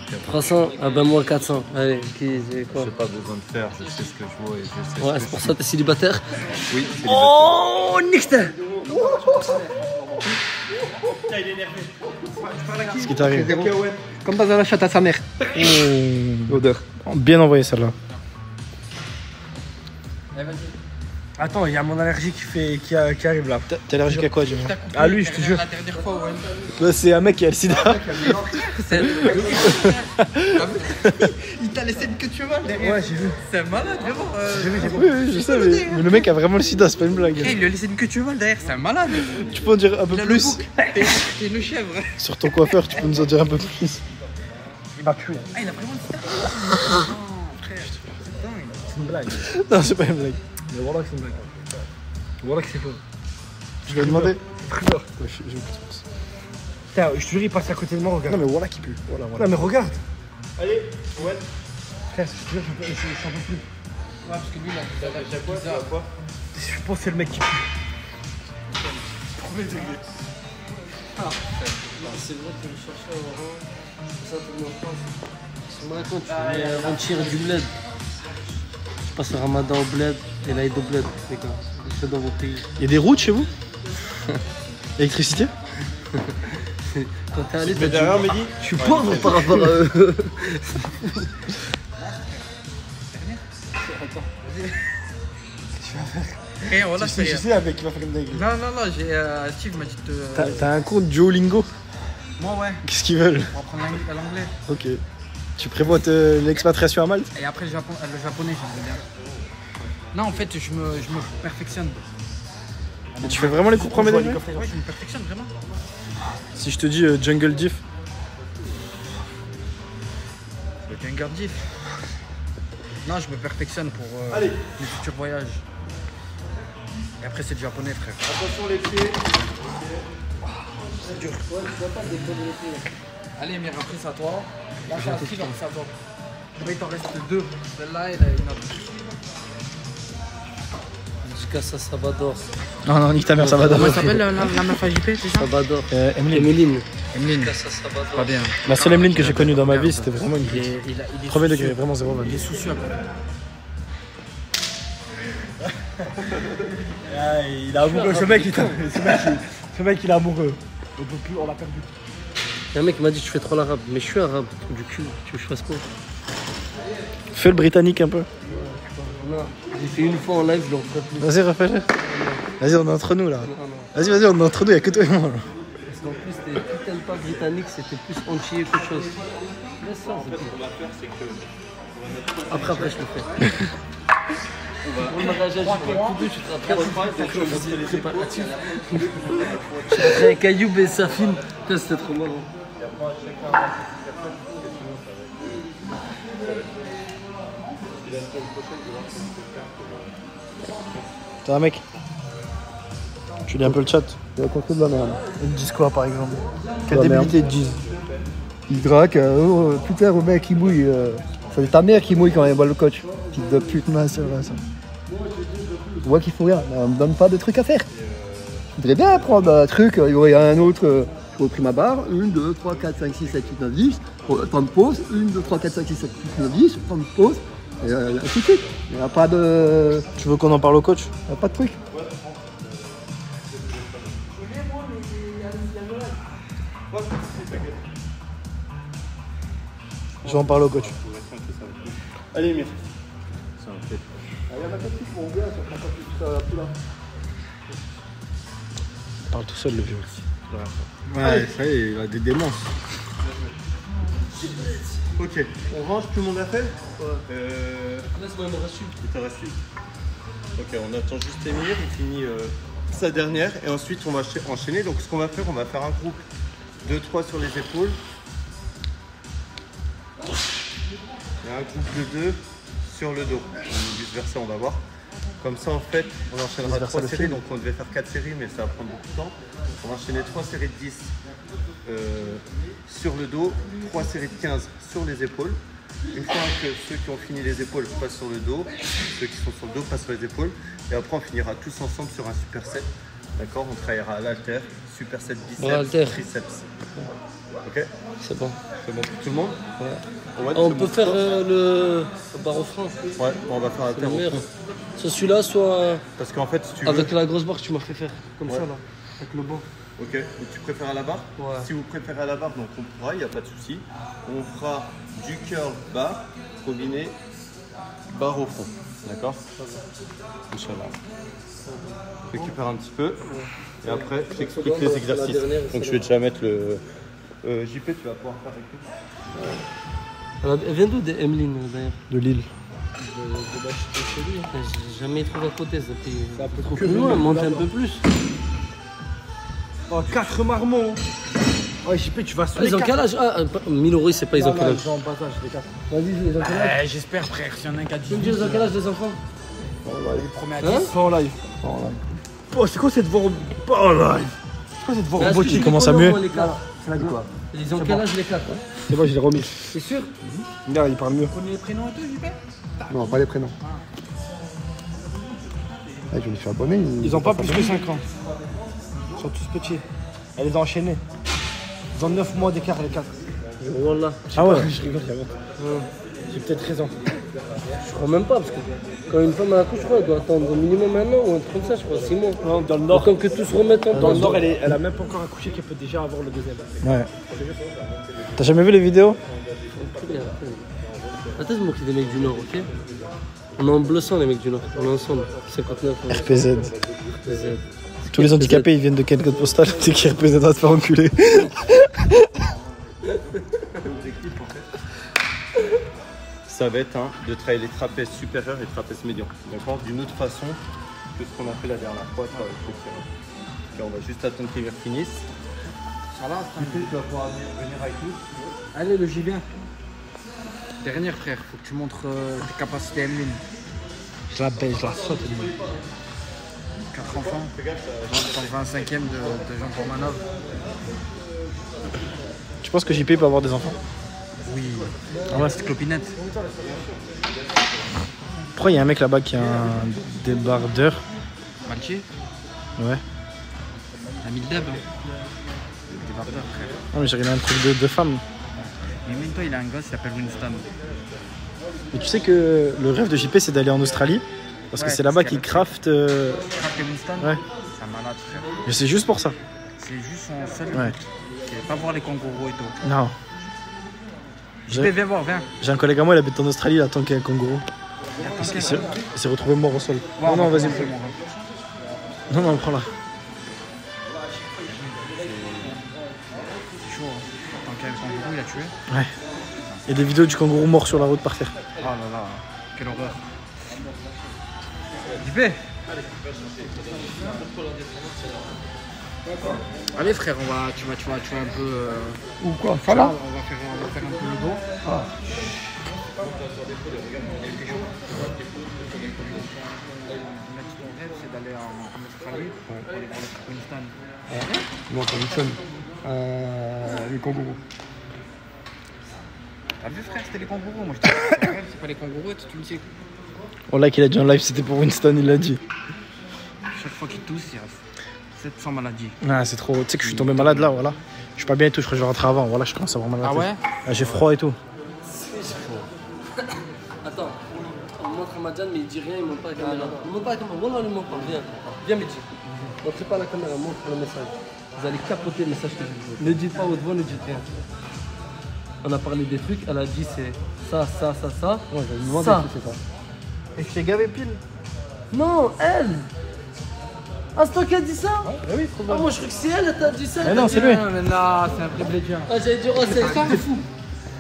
éclairé. 300? Ah ben moi 400. Allez, c'est quoi? J'ai pas besoin de faire, je sais ce que je vois et je sais Ouais, ce c'est que pour je ça que t'es célibataire? suis. Oui, c'est Oh, Nixta! Ce qui t'arrive. Comme dans la chatte à sa mère. L'odeur. Bien envoyé celle-là. Attends, il y a mon allergie qui arrive là. T'es allergique à quoi, dis-moi? Ah lui, je te jure. La dernière fois, ouais. Là, c'est un mec qui a le sida. Il t'a laissé une queue de cheval derrière. Ouais, j'ai vu. C'est un malade, vraiment. Oui, oui, je sais, mais le mec a vraiment le sida, c'est pas une blague. Il lui a laissé une queue de cheval derrière, c'est un malade. Tu peux en dire un peu Il a le plus bouc. T'es une chèvre. sur ton coiffeur, tu peux nous en dire un peu plus. Il m'a tué. Ah, il a vraiment le sida. Non, frère. C'est dingue. C'est une blague. Non, c'est pas une blague. Mais voilà que c'est une blague. Voilà que c'est faux. Je vais demander. Frère. Ouais, j'ai une petite pense. Putain, je te jure, il passe à côté de moi, regarde. Non, mais voilà qui pue. Voilà, voilà. Non, mais regarde. Allez, ouais. Frère, je te jure, je n'en peux plus. Ouais, parce que lui, il a Quoi? Je pense que c'est le mec qui pue. C'est vrai que je cherchais à Oran. C'est ça, tourner en France. Tu me racontes, tu voulais avant-hier du bled. Je passe le ramadan au bled et l'Aïd au bled, les gars. Je fais dans vos pays. Il y a des routes chez vous? Électricité? Quand t'es allé, Mais t'as dit, derrière Mehdi? je suis pauvre par rapport à eux. Et voilà, c'est Je rien. sais, un mec qui va faire une dingue. Non, Steve m'a dit de. T'as un compte Duolingo? Moi, ouais. Qu'est-ce qu'ils veulent? On va prendre l'anglais. Ok. Tu prévois l'expatriation à Malte? Et après, le japonais, j'aimerais bien. Non, en fait, je me perfectionne. Et tu fais vraiment les cours premiers degrés? Ouais, je me perfectionne vraiment. Si je te dis Jungle Diff? C'est un gardif. Non, je me perfectionne pour mes futurs voyages. Et après, c'est du japonais, frère. Attention les pieds. Allez, Mire, après, c'est à toi. Là, c'est à Steve, après, c'est à toi. Là, il t'en reste deux. Celle-là et là, une autre. Jusqu'à ça, Salvador. Non, nique ta mère, ça va Comment d'abord. elle s'appelle la meuf à JP, c'est ça? Salvador. Emeline. Emeline. Emeline. Jusqu'à ça, Salvador. Pas bien. La seule Emeline que j'ai connue dans ma vie, c'était vraiment une Il est premier soucieux. degré, vraiment zéro Il est valeur. soucieux après. Ah, il est amoureux, ce mec, ce mec, il est amoureux. On peut plus, on l'a perdu. Il y a un mec qui m'a dit, tu fais trop l'arabe. Mais je suis arabe, du cul. Tu veux que je fasse quoi? Fais le britannique un peu. Non, j'ai fait une fois en live, je le referai plus. Vas-y, refais-le. Vas-y, on est entre nous là. Non, non. Vas-y, on est entre nous, y'a que toi et moi là. Parce qu'en plus, t'es putain de pas britannique, c'était plus entier qu'autre chose. Laisse ça, c'est tout. Après, je le fais. Pour le mariage, je vais couper, tu te rappelles. J'ai un caillou et sa fille. Putain, c'était trop marrant. T'es un mec. Tu lis un peu le chat. Il raconte que de la merde. Ils te disent quoi par exemple? Quelle De la débilité ils te disent? Il drague, putain, le mec il mouille. C'est ta mère qui mouille quand elle voit le coach. Fils de pute, ma soeur, ça. Tu vois qu'il faut rien, on me donne pas de trucs à faire. Je voudrais bien prendre un truc, il y aurait un autre. J'ai pris ma barre, 1, 2, 3, 4, 5, 6, 7, 8, 9, 10. Temps de pause, 1, 2, 3, 4, 5, 6, 7, 8, 9, 10. Temps de pause. Et ainsi de suite. Il n'y a pas de. Tu veux qu'on en parle au coach? Il n'y a pas de truc. Je vais en parler au coach. Allez Mire. Il parle tout seul le vieux. Ouais, ça y est, il a des démences. Ok, on range, tout le monde a fait? Laisse-moi, il me reste une. Il te reste une. Ok, on attend juste Émir, il finit sa dernière et ensuite on va enchaîner. Donc ce qu'on va faire, on va faire un groupe de 3 sur les épaules et un groupe de 2 sur le dos. Vice versa, on va voir. Comme ça en fait, on enchaînera 3 séries, donc on devait faire 4 séries mais ça va prendre beaucoup de temps. On va enchaîner 3 séries de 10 sur le dos, 3 séries de 15 sur les épaules. Une fois que ceux qui ont fini les épaules passent sur le dos, ceux qui sont sur le dos passent sur les épaules. Et après on finira tous ensemble sur un superset. D'accord? On travaillera à l'haltère, superset biceps, triceps. Ok? C'est bon. C'est bon pour tout le monde? Ouais. On peut faire le barre au frein. Ouais, on va faire un haltère au frein. Soit celui-là, soit Parce qu'en fait, si tu veux... avec la grosse barre que tu m'as fait faire. Comme ça, là. Avec le banc. Ok, donc tu préfères à la barre? Ouais. Si vous préférez à la barre, donc on pourra, il n'y a pas de souci. On fera du curl barre combiné barre au front. D'accord? Inch'Allah. Récupère un petit peu. Et après, je t'explique les exercices. Donc je vais déjà mettre le... JP, tu vas pouvoir faire avec nous. Elle vient d'où, Emeline, d'ailleurs? De Lille. J'ai jamais trouvé à côté, ça fait trop plus loin, monte un peu plus. Oh, 4 marmots. Oh, JP, tu vas se Ils ont quel âge? 1000 €, c'est pas ils ont quel âge? Ils ont en bas âge, les 4. Vas-y, ils ont quel âge? J'espère, frère, s'il y en a un qui a Tu me dis, ils ont quel âge, les enfants? les premiers à 10. Hein? Pas en live. Oh, c'est quoi cette voix pas en live? C'est quoi cette voix Mais est-ce que robotique? tu commence les à connais, muer. au moins, les quatre? C'est la quoi? Ils ont quel âge, les 4? C'est bon, je l'ai remis. C'est sûr? Regarde, il parle mieux. Connais les prénoms et tout, JP? Non, pas les prénoms. Ah, je me suis abonné. Ils ont pas plus que 5 ans. Ils sont tous petits. Elle les a enchaînés. Ils ont 9 mois d'écart, les 4. Wallah. Ah ouais? Je rigole, j'ai peut-être 13 ans. Je crois même pas, parce que quand une femme accouche, je crois, elle doit attendre au minimum un an ou un truc comme ça, je crois, 6 mois. Non, dans le Nord. Autant que tout se remette en Dans temps. le Nord, elle a même pas encore accouché qu'elle peut déjà avoir le deuxième. Ouais. T'as jamais vu les vidéos? Très bien. Attends, c'est moi qui des mecs du Nord, ok? On est en bleu sang, les mecs du Nord. On est ensemble. 59. RPZ. RPZ. Tous les handicapés ils viennent de quel code postal? C'est qui RPZ va se faire enculer. Ça va être de travailler les trapèzes supérieurs et les trapèzes médians. D'accord? D'une autre façon que ce qu'on a fait la dernière fois. Et on va juste attendre qu'ils finissent. Ça va, Tu vas pouvoir venir avec nous. Allez, le JB. Dernière, frère, faut que tu montres tes capacités Emeline. Je la baisse, je la saute. 4 enfants, dans le 25e de Jean Pormanov. Tu penses que JP peut avoir des enfants? Oui, ah ouais, c'est clopinette. Pourquoi il y a un mec là-bas qui a un débardeur? Malchier, Ouais. un mille deb. Débardeur, frère. Non mais j'ai regardé un truc de femme. Mais même toi, il a un gosse qui s'appelle Winston. Mais tu sais que le rêve de JP c'est d'aller en Australie? Parce que Ouais, c'est là-bas parce qu'il qu'elle crafte. Craft et Winston, Ouais. c'est un malade, frère. Mais c'est juste pour ça. C'est juste son seul Ouais. but. C'est pas voir les kangourous et tout. Non. JP, viens voir, viens. J'ai un collègue à moi, il habite en Australie, il attend qu'il y ait un kangourou. Il s'est retrouvé mort au sol. Ouais, Non, on va vas-y. commencer, mon gars. Non, prends-la. C'est chaud, hein. Tant qu'il y a le kangourou, il a tué. Ouais. Il y a des vidéos du kangourou mort sur la route par terre. Oh là là, quelle horreur. JP. Allez frère, tu vas un peu... Ou quoi? on Voilà. va faire un peu le dos. Ah. Ton rêve, c'est d'aller en Australie pour aller voir le Winston. Non, pas Wilson. Les kangourous. T'as vu frère, c'était les kangourous. Moi je te dis, ton rêve, c'est pas les kangourous, tu me dis. On l'a qu'il a dit en live, c'était pour Winston, il l'a dit. Chaque fois qu'il tousse, il reste 700 maladies. Ah, c'est trop. Tu sais que je suis tombé malade là, voilà. Je suis pas bien et tout, je crois que je vais rentrer avant. Voilà, je commence à avoir mal à la tête. Ah, j'ai froid et tout. Attends, on montre à Madjan, mais il dit rien, il montre pas la caméra. Il montre pas la caméra, voilà, il montre pas. Viens, Mehdi. Montrez pas la caméra, montre le message. Vous allez capoter le message que je vous dis. Ne dites pas haute voix, ne dites rien. On a parlé des trucs, elle a dit c'est ça. Ouais, j'avais demandé Ça. si c'est ça. Et je t'ai gavé pile. Non, elle. Ah, c'est toi qui as dit ça? Oui, trop Ah, moi je crois que c'est elle, elle t'a dit ça. Mais non, c'est lui. Mais là, c'est un vrai blédien. Ah, j'allais dire, oh, c'est elle, t'es fou.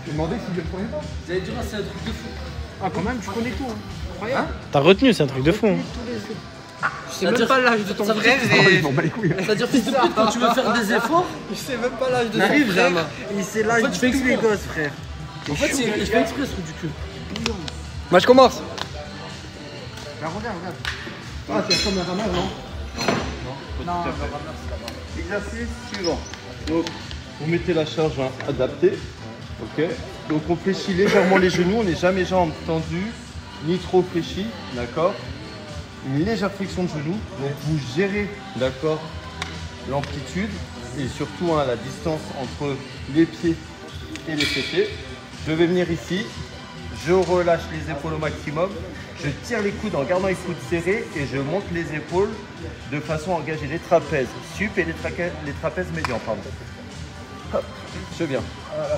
Je me demandais si je le prenais pas. Vous allez dire, c'est un truc de fou. Ah, quand même, tu connais tout. Hein. Incroyable. T'as retenu, c'est un truc de fou. Je sais même pas l'âge de ton frère. C'est-à-dire, fils de pute, quand tu veux faire des efforts, Il sait même pas l'âge de N'arrive son frère. jamais. Il sait l'âge En fait, de je fais tous les exprès. gosses, frère. en fait, il fait exprès ce truc du cul. Moi, je commence. Bah, regarde. Ah, c'est comme un rameur, non? Non, Exercice suivant. Donc, vous mettez la charge adaptée. Ok. Donc, on fléchit légèrement les genoux. On n'est jamais jambes tendues, ni trop fléchies. D'accord. Une légère flexion de genoux. Donc, vous gérez, d'accord, l'amplitude et surtout la distance entre les pieds et les fessiers. Je vais venir ici. Je relâche les épaules au maximum. Je tire les coudes en gardant les coudes serrés et je monte les épaules de façon à engager les trapèzes sup et les trapèzes médians. Pardon. Hop, je viens.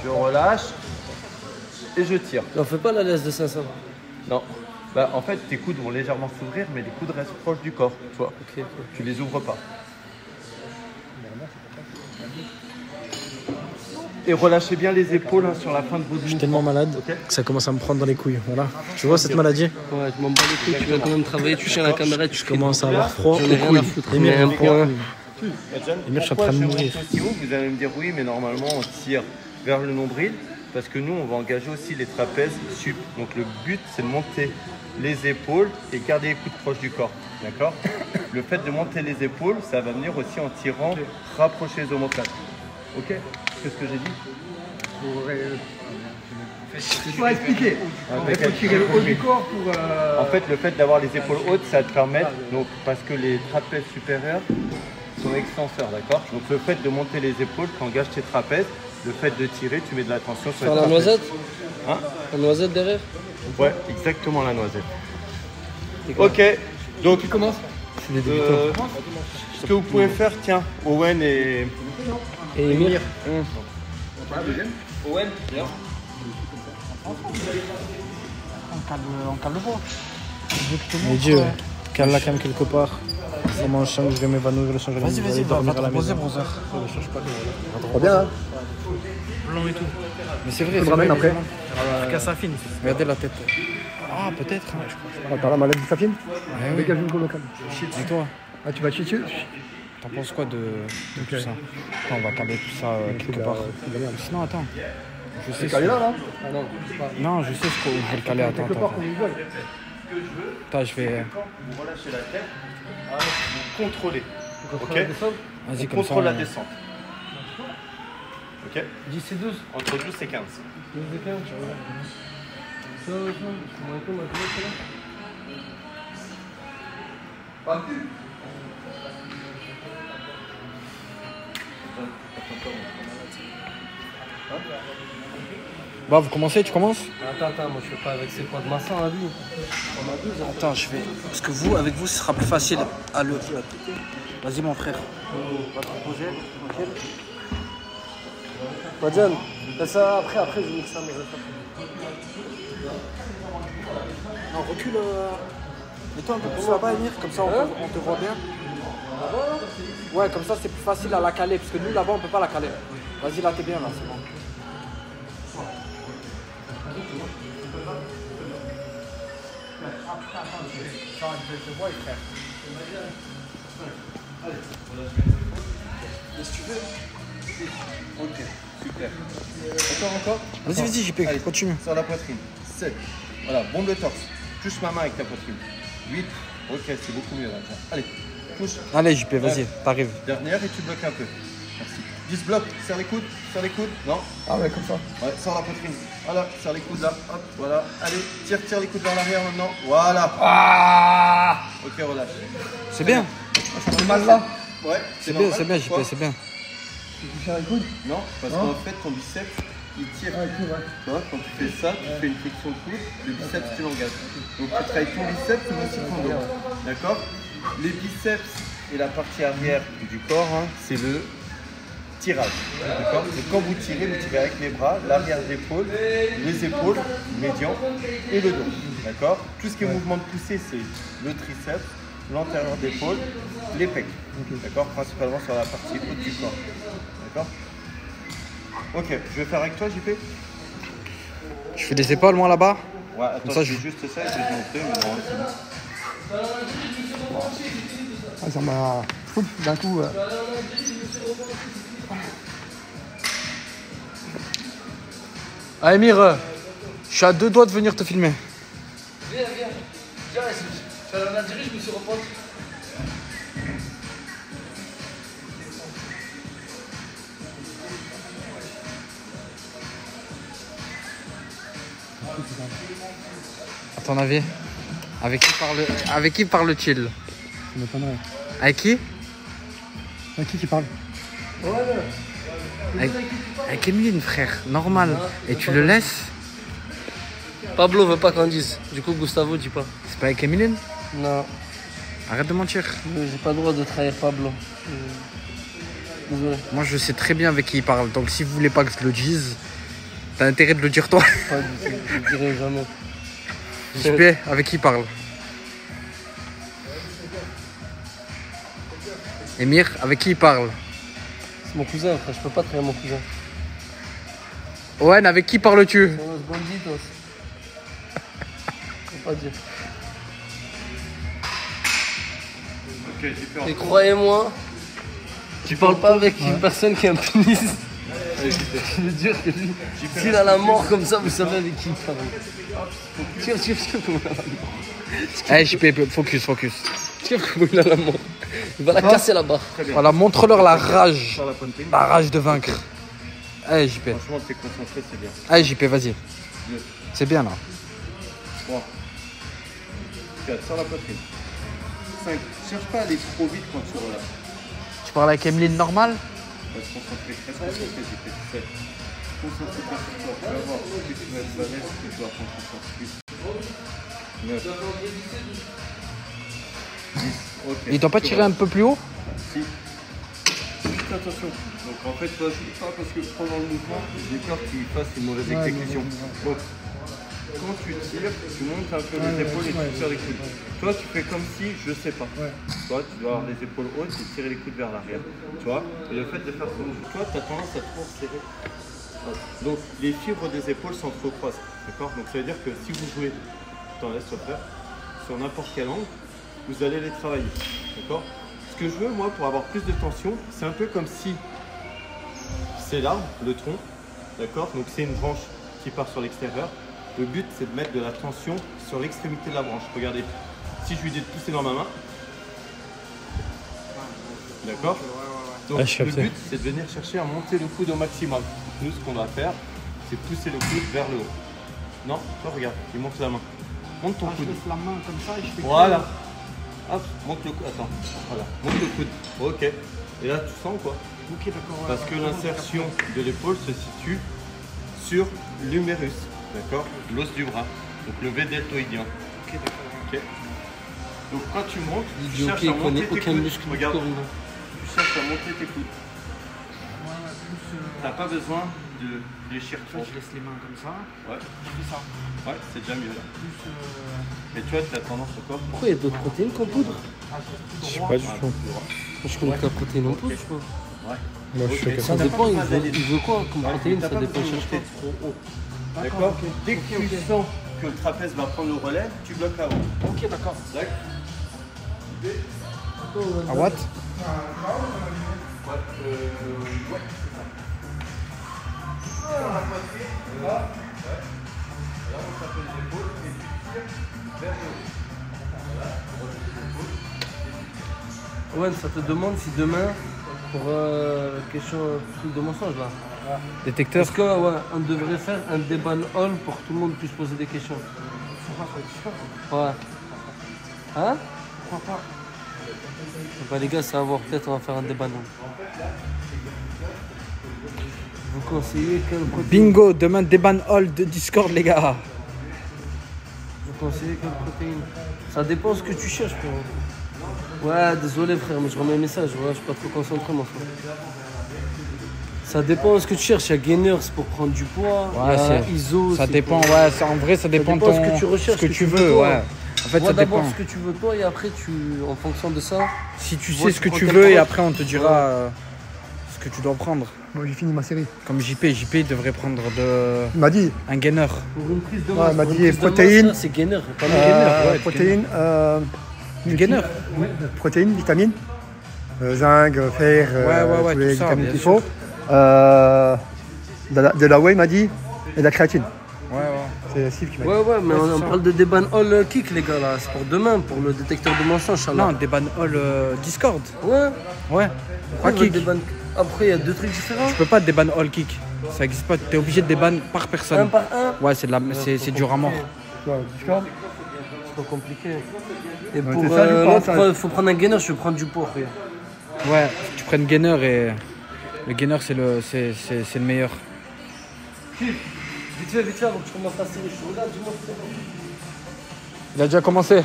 Je relâche et je tire. On fait pas la laisse de 500. Non. Bah, en fait, tes coudes vont légèrement s'ouvrir, mais les coudes restent proches du corps. Tu vois. Ok. Tu les ouvres pas. Et relâchez bien les épaules sur la fin de votre Je suis mouvement. tellement malade Ok. que ça commence à me prendre dans les couilles. Voilà. Tu vois cette maladie? Ouais, je m'en bats les couilles, tu viens quand même travailler, tu tiens la caméra et tu Je commence à avoir froid J'en ai aux rien à couilles. foutre. Émile, Mais un point. Emile, je suis en Pourquoi train de je mourir. monte aussi haut? Vous allez me dire oui, mais normalement on tire vers le nombril parce que nous on va engager aussi les trapèzes sup. Donc le but c'est de monter les épaules et garder les coudes proches du corps. D'accord? Le fait de monter les épaules, ça va venir aussi en tirant, rapprocher les omoplates. Ok? Qu'est-ce que j'ai dit? Il faut expliquer. Il faut tirer le haut du corps pour. En fait, le fait d'avoir les épaules hautes, ça va te permettre, donc, parce que les trapèzes supérieurs sont extenseurs, d'accord? Donc le fait de monter les épaules, tu engages tes trapèzes, le fait de tirer, tu mets de la tension sur les Faire la trapèzes. noisette Hein? La noisette derrière Ouais, exactement la noisette. Ok, donc ce que vous pouvez faire, tiens, Owen et Emile. Owen, viens. On cale le ventre. Mais Dieu, cale la cam quelque part. Ça mange, je vais m'évanouir, le sang, je vais Vas-y, aller va dormir te à la reposer, maison. bronzer. Trop bien, hein? Blanc et tout. Mais c'est vrai, Tu me ramènes après. Cassafine. Regardez la tête. Ah, peut-être. hein, je crois. Par la maladie de Safine? Ouais, Dégage une colocale. Et toi, Ah, tu vas chier dessus? t'en penses quoi de tout ça? Attends, on va caler tout ça quelque part. Sinon, attends. Je sais. C'est calé là, là? Non, je sais ce qu'on va le caler. Attends, Quelque part attends. qu'on y voit. Attends, je vais. Vous relâchez la tête, vous contrôlez. Ok? Vas-y, Vous comme ça. contrôlez la on- descente. Ok? 10 et 12. Entre 12 et 15. Bah, vous commencez, tu commences? Attends, moi je fais pas avec ses poids de maçon à lui. Attends, je vais. Parce que vous, avec vous, ce sera plus facile à le. Vas-y, mon frère. Va te reposer, tranquille. Badian, fais ça après je mixe ça, mais je vais faire. Non, recule. Mets-toi un peu plus là-bas, Emir, comme ça on te voit bien. Ouais, comme ça c'est plus facile à la caler, parce que nous là-bas on peut pas la caler. Vas-y, là t'es bien, là, c'est bon. Si tu veux. Ok, super. Encore. Vas-y, JP, continue. Sur la poitrine. 7. Voilà, bombe le torse. Touche ma main avec ta poitrine. 8. Ok, c'est beaucoup mieux là. Tiens. Allez, touche. Allez, JP, vas-y, t'arrives. Dernière et tu bloques un peu. Merci. 10 blocs. Serre les coudes. Serre les coudes. Non. Ah ouais, comme ça. Ouais, sors la poitrine. Voilà, serre les coudes là. Hop, voilà. Allez, tire les coudes vers l'arrière maintenant. Voilà. Ah ok, relâche. C'est bien, Ça fait mal là. Ouais, c'est bien, normal. JP, Quoi c'est bien. Tu serres les coudes? Non, parce Non. qu'en fait, ton biceps, il tire. Ah, écoute, ouais. Tu vois, quand tu fais ça, tu fais une flexion de coude, le biceps, tu l'engages. Donc tu travailles ton biceps, mais aussi ton dos. D'accord? Les biceps et la partie arrière du corps, hein, c'est le tirage. D'accord? Donc quand vous tirez avec les bras, l'arrière d'épaule, les épaules, médian et le dos. D'accord? Tout ce qui est mouvement de poussée, c'est le triceps, l'antérieur d'épaule, les pecs. D'accord? Principalement sur la partie haute du corps. D'accord? Ok, je vais faire avec toi, JP. Je fais les épaules, moi, là-bas. Ouais, attends, ça, je fais juste ça et je vais te montrer, mais non, c'est bon. Ah, ça m'a. D'un coup. Ah, Emir, je suis à 2 doigts de venir te filmer. Viens. Tiens, je suis allé en Algérie, je me suis repenti. À ton avis, avec qui parle-t-il? Ça m'étonnerait. Avec qui? À qui parle? Avec Emeline, frère, normal. Et tu le laisses? Pablo veut pas qu'on dise. Du coup, Gustavo dit pas. C'est pas avec Emeline? Non, Arrête de mentir. j'ai pas le droit de trahir Pablo. Désolé. Moi, je sais très bien avec qui il parle. Donc, si vous voulez pas que je le dise, t'as intérêt de le dire toi. Pas du tout, je dirai jamais. JP, avec qui il parle? Emir, avec qui il parle? C'est mon cousin, frère, je peux pas trahir mon cousin. Owen, avec qui parles-tu? Son los banditos. Je peux pas dire. Ok, j'ai peur. Et croyez-moi, tu parles pas avec une personne qui a un pénis. Je veux dire que lui, s'il a la mort comme ça, vous savez avec qui il parle. Tu vois comment il a la mort. Eh, JP, focus. Tu vois comment il a la mort. Il va la casser là-bas. Voilà, montre-leur la rage. Sur la punting. La rage de vaincre. Eh, JP. Franchement, t'es concentré, c'est bien. Eh, JP, vas-y. Deux. C'est bien là. 3, 4, sur la poitrine. 5, cherche pas à aller trop vite quand tu relâches. Tu parles avec Emeline normal? Reste concentré, JP. 7. Concentre-toi sur toi. Tu vas voir que tu vas être balèze, que tu vas prendre confiance plus. 9. 10. Ok. Il doit pas tirer un peu plus haut? Si. Juste attention. Donc en fait, toi, je pas parce que pendant le mouvement, j'ai peur que tu fasses une mauvaise exécution. Donc, quand tu tires, tu montes un peu les épaules et tu tires les coudes. Toi, tu fais comme si je sais pas. Toi, tu dois avoir les épaules hautes et tirer les coudes vers l'arrière. Tu vois? Et le fait de faire ça, toi, tu as tendance à trop serrer. Donc, les fibres des épaules s'entrecroisent. D'accord? Donc, ça veut dire que si vous jouez, t'en laisse faire, sur n'importe quel angle, vous allez les travailler. D'accord? Ce que je veux, moi, pour avoir plus de tension, c'est un peu comme si c'est l'arbre, le tronc. D'accord? Donc, c'est une branche qui part sur l'extérieur. Le but, c'est de mettre de la tension sur l'extrémité de la branche. Regardez, si je lui dis de pousser dans ma main, d'accord? Donc, le but, c'est de venir chercher à monter le coude au maximum. Nous, ce qu'on va faire, c'est pousser le coude vers le haut. Non, toi, regarde, il monte la main. Monte ton coude. Je laisse la main comme ça et je fais Voilà. Hop, monte le coude. Attends, voilà, monte le coude. Ok. Et là, tu sens quoi? Ok, d'accord. Parce que l'insertion de l'épaule se situe sur l'humérus. D'accord? L'os du bras. Donc le V deltoïdien. Ok, d'accord. Ok. Donc quand tu montes, Il tu dit ok, cherches il à monter connaît tes aucun coudes. muscle du Regarde, corps humain. tu cherches à monter tes coudes. T'as pas besoin de fléchir trop. Je laisse les mains comme ça. Ouais, Je fais ça. ouais, c'est déjà mieux là. Plus. Mais tu vois, t'as tendance au corps. Pourquoi il y a d'autres protéines qu'en poudre? Je sais pas du tout. Je connais que la protéine en poudre, je crois. Moi, je suis Ok. Ça dépend, il veut quoi comme Ouais, protéine, t'as ça pas dépend, besoin de cherche pas. monter trop haut. D'accord? Dès que tu sens que le trapèze va prendre le relais, tu bloques la haut. Ok, d'accord. D'accord? À what? Ouais, ouais, c'est ça. Sur la poitrine, là, ouais. Là, on tape les épaules et tu tires vers le haut. Voilà, on retrouve les épaules. Ouais, ça te demande si demain, pour question truc de mensonge là, Détecteur? est-ce qu'on devrait faire un débat all pour que tout le monde puisse poser des questions? Ouais. Hein? Pourquoi pas? Bah les gars, ça va voir, peut-être on va faire un débat non. Vous conseillez quelle protéine? Bingo, demain déban hall de Discord, les gars. Vous conseillez quelle protéine? Ça dépend ce que tu cherches, frérot. Ouais, désolé frère, mais je remets un message, ouais, je suis pas trop concentré mon frère. Ça dépend de ce que tu cherches, il y a gainers pour prendre du poids, Ouais, il y a c'est- ISO. Ça c'est dépend, pour- ouais, en vrai, ça dépend de ton, ce que tu recherches, ce que tu veux, toi. ouais. En fait, Vois ça d'abord dépend. ce que tu veux toi et après, en fonction de ça, Si tu vois sais ce que tu tu prends veux quelle et approche. après on te dira ce ce que tu dois prendre. Moi, j'ai fini ma série. Comme JP il devrait prendre Il m'a dit. un gainer. Pour une prise de Ouais, masse, il m'a pour une dit prise de protéines. masse, là, c'est gainer, pas le gainer. ouais, Protéines, Gainer. protéines, vitamines, zinc, fer, Ouais, tous les tout ça, vitamines bien qu'il sûr. faut. De la whey, il m'a dit, et de la créatine. Ouais. C'est Steve qui m'a dit. Ouais, mais on c'est ça. parle de Deban All Kick, les gars, là. C'est pour demain, pour le détecteur de mensonges, Non, Inch'Allah. des ban all Discord. Ouais. Ouais. Pas Après, kick. Après, il y a deux trucs différents. Tu peux pas déban all kick. Ça existe pas. T'es obligé de déban par Un personne. par un. Ouais, c'est dur à mort. Tu vois, Discord. C'est trop compliqué. Et Ouais, pour c'est ça, du poids, ça. l'autre, faut prendre un gainer, je vais prendre du poids, frère. Ouais, tu prennes gainer et le gainer c'est le meilleur. Vite fait, avant que tu commences ta série. Je te regarde, dis-moi. Il a déjà commencé.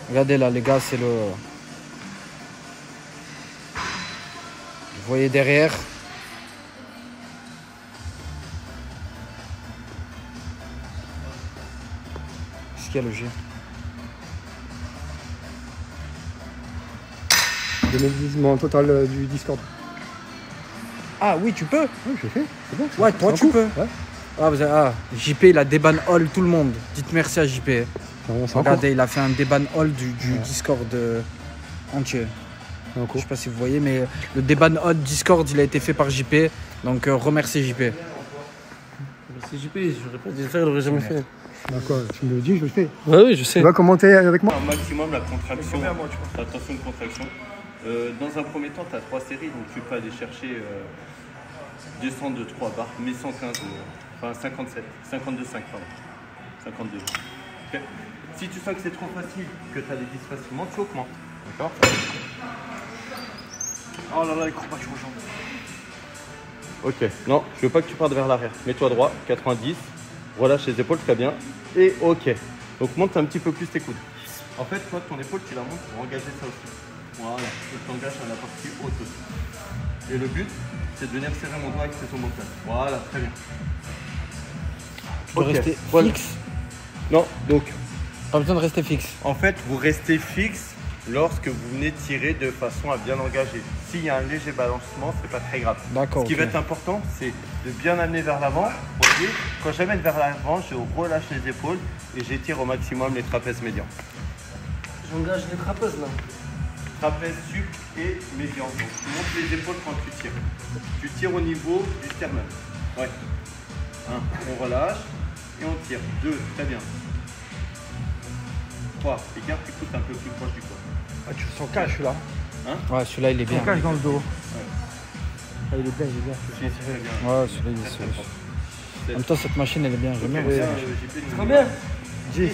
Regardez là les gars, c'est le. Vous voyez derrière. Qu'est-ce qu'il y a le G? 2010, mon total du Discord. Ah oui, tu peux. Oui, j'ai fait. C'est bon. Ouais, toi C'est tu en peux. cours. Ouais. JP il a déban all tout le monde. Dites merci à JP. C'est en cours. Regardez, il a fait un déban all du Discord entier. C'est en Je cours. sais pas si vous voyez, mais le déban all Discord il a été fait par JP. Donc remerciez JP. C'est JP, j'aurais pas dû le faire, il l'aurait jamais fait. D'accord, tu me le dis, je le fais. Ouais, oui, je sais. Tu vas commenter avec moi? Un maximum la contraction. Attention de contraction. Dans un premier temps, tu as 3 séries, donc tu peux aller chercher descendre de 3 barres, mais 115, enfin 57, 52,5 pardon. 52. Ok. Si tu sens que c'est trop facile, que tu as des vis facilement, tu augmentes. D'accord? Oh là là, les courbatures aux jambes. Ok, non, je veux pas que tu partes vers l'arrière. Mets-toi droit, 90, relâche les épaules très bien. Et ok. Donc monte un petit peu plus tes coudes. En fait, toi, ton épaule, tu la montes pour engager ça aussi. Voilà, tu t'engages à la partie haute aussi. Et le but, c'est de venir serrer mon doigt avec tes omoplates. Voilà, très bien. Tu dois rester voilà. fixe. Non, donc, Pas besoin de rester fixe. en fait, vous restez fixe lorsque vous venez tirer de façon à bien engager. S'il y a un léger balancement, c'est pas très grave. D'accord. Ce qui ok. va être important, c'est de bien amener vers l'avant. Ok. Quand j'amène vers l'avant, je relâche les épaules et j'étire au maximum les trapèzes médians. J'engage les trapèzes, là. Trapèze sup et médian. Donc tu montes les épaules quand tu tires. Tu tires au niveau du sternum. Ouais. 1, on relâche et on tire. 2, très bien. 3, écarte, tu coutes un peu plus proche du corps. Ah, tu sens cache celui-là. Ouais, celui-là il est bien. Cache dans le dos. Ah, il est bien, il est bien. Si, très bien. Ouais, celui-là il est solide. En même temps, cette machine elle est bien. J'aime bien. Bien, aussi. JP, Très bien. 10. Ok.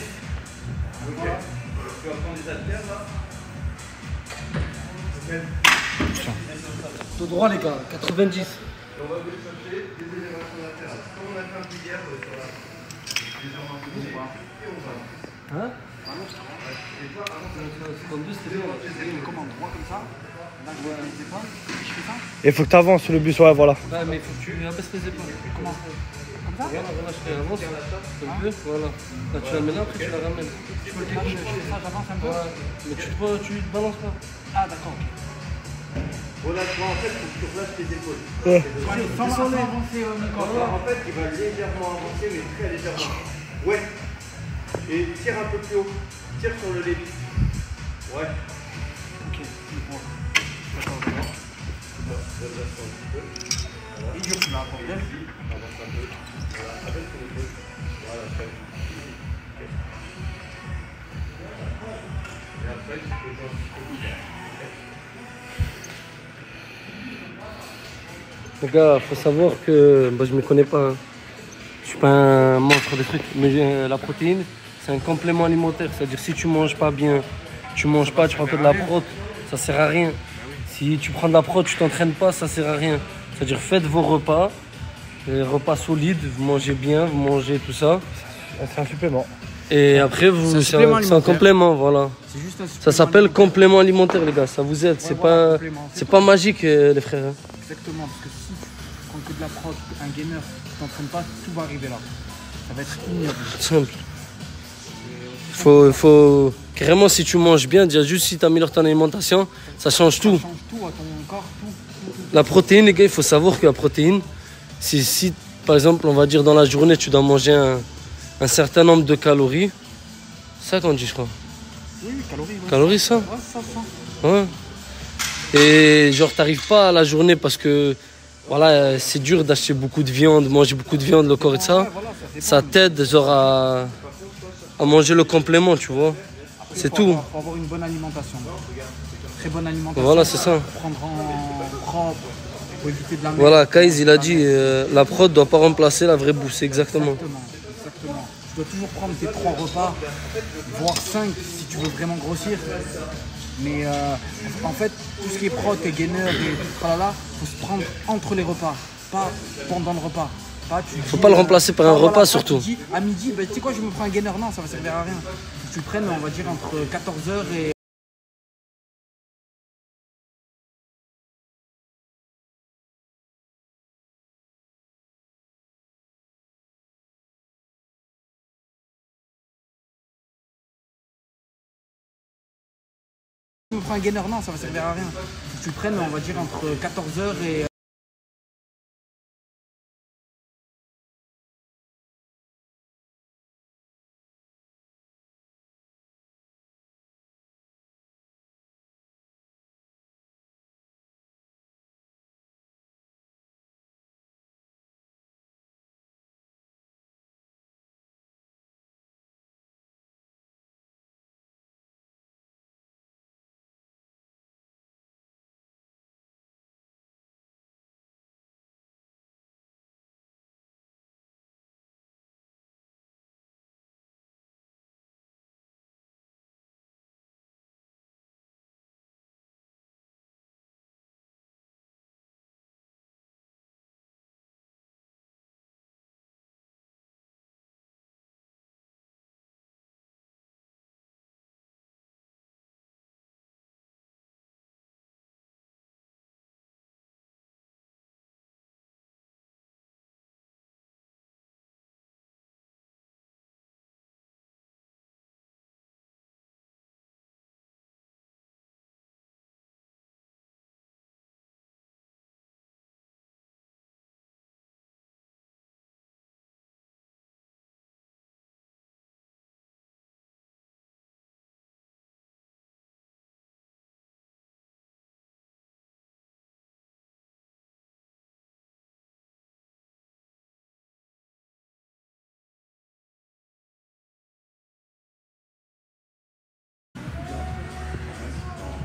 Tu vas prendre des haltères là. Tout droit, les gars, 90. On va vous chercher des élévations latérales. Comme on a fait un peu hier sur la légèrement plus bas. Et on va. Hein? Et toi, avant, 52, c'était bien. Comment droit comme ça? Là, je ne sais pas. Je fais ça? Il faut que tu avances sur le bus, ouais, voilà. Ouais, mais il faut que tu abaisses les épaules. Comment? Comme ça? Voilà, je fais avance. Un peu, voilà. Là, tu la mets là, après tu la ramènes. Je peux le faire, je fais ça, j'avance un peu. Ouais. Mais tu te balances pas. Ah, d'accord. Relâche-toi en fait, faut que tu relâches tes épaules. Sans avancer mon corps. Alors, en fait, il va légèrement avancer, mais très légèrement. Ouais. Et tire un peu plus haut. Tire sur le lévis. Ouais. Ok, je vois. Idiot, tu m'as apporté. Les gars, faut savoir que je me connais pas. Hein. Je suis pas un monstre des trucs. Mais la protéine, c'est un complément alimentaire. C'est-à-dire si tu manges pas bien, tu manges pas, tu prends que de la prot, ça sert à rien. Si tu prends de la prot, tu t'entraînes pas, ça sert à rien. C'est-à-dire faites vos repas, des repas solides, vous mangez bien, vous mangez tout ça. C'est un supplément. Et après, c'est un alimentaire. complément, voilà. C'est juste un Ça s'appelle complément alimentaire, les gars. Ça vous aide. C'est voilà, pas, complément. c'est pas magique, les frères. Hein. Exactement, parce que si tu prends que de la prod, un gainer, tu t'entraînes pas, tout va arriver là. Ça va être ignoble. Simple. Faut carrément, si tu manges bien, déjà juste si tu améliores ton alimentation, ça change tout. Ça change tout à ton corps, tout. La protéine, les gars, il faut savoir que la protéine, si par exemple, on va dire dans la journée, tu dois manger un certain nombre de calories. Ça qu'on dit, je crois. Oui, calories. Ouais. Calories, ça? Ouais, ça. Ouais. Et genre, t'arrives pas à la journée parce que voilà, c'est dur d'acheter beaucoup de viande, manger beaucoup de viande, le corps et tout ça. Ouais, voilà, Ça t'aide genre à manger le complément, tu vois. C'est tout. Il faut avoir une bonne alimentation. Très bonne alimentation. Voilà, c'est ça. Prendre en propre, pour éviter de la merde. Voilà, Kaiz, il a dit la prod doit pas remplacer la vraie bouffe, c'est exactement. Exactement. Tu dois toujours prendre tes 3 repas, voire 5 si tu veux vraiment grossir. Mais en fait, tout ce qui est prot et gainer et tralala, faut se prendre entre les repas, pas pendant le repas. Faut pas le remplacer par un repas surtout. Tu dis à midi, tu sais quoi, je me prends un gainer, non, ça va servir à rien. Tu le prennes, on va dire, entre 14h et... Je me prends un gainer, non, ça va servir à rien. Tu le prennes, on va dire, entre 14h et...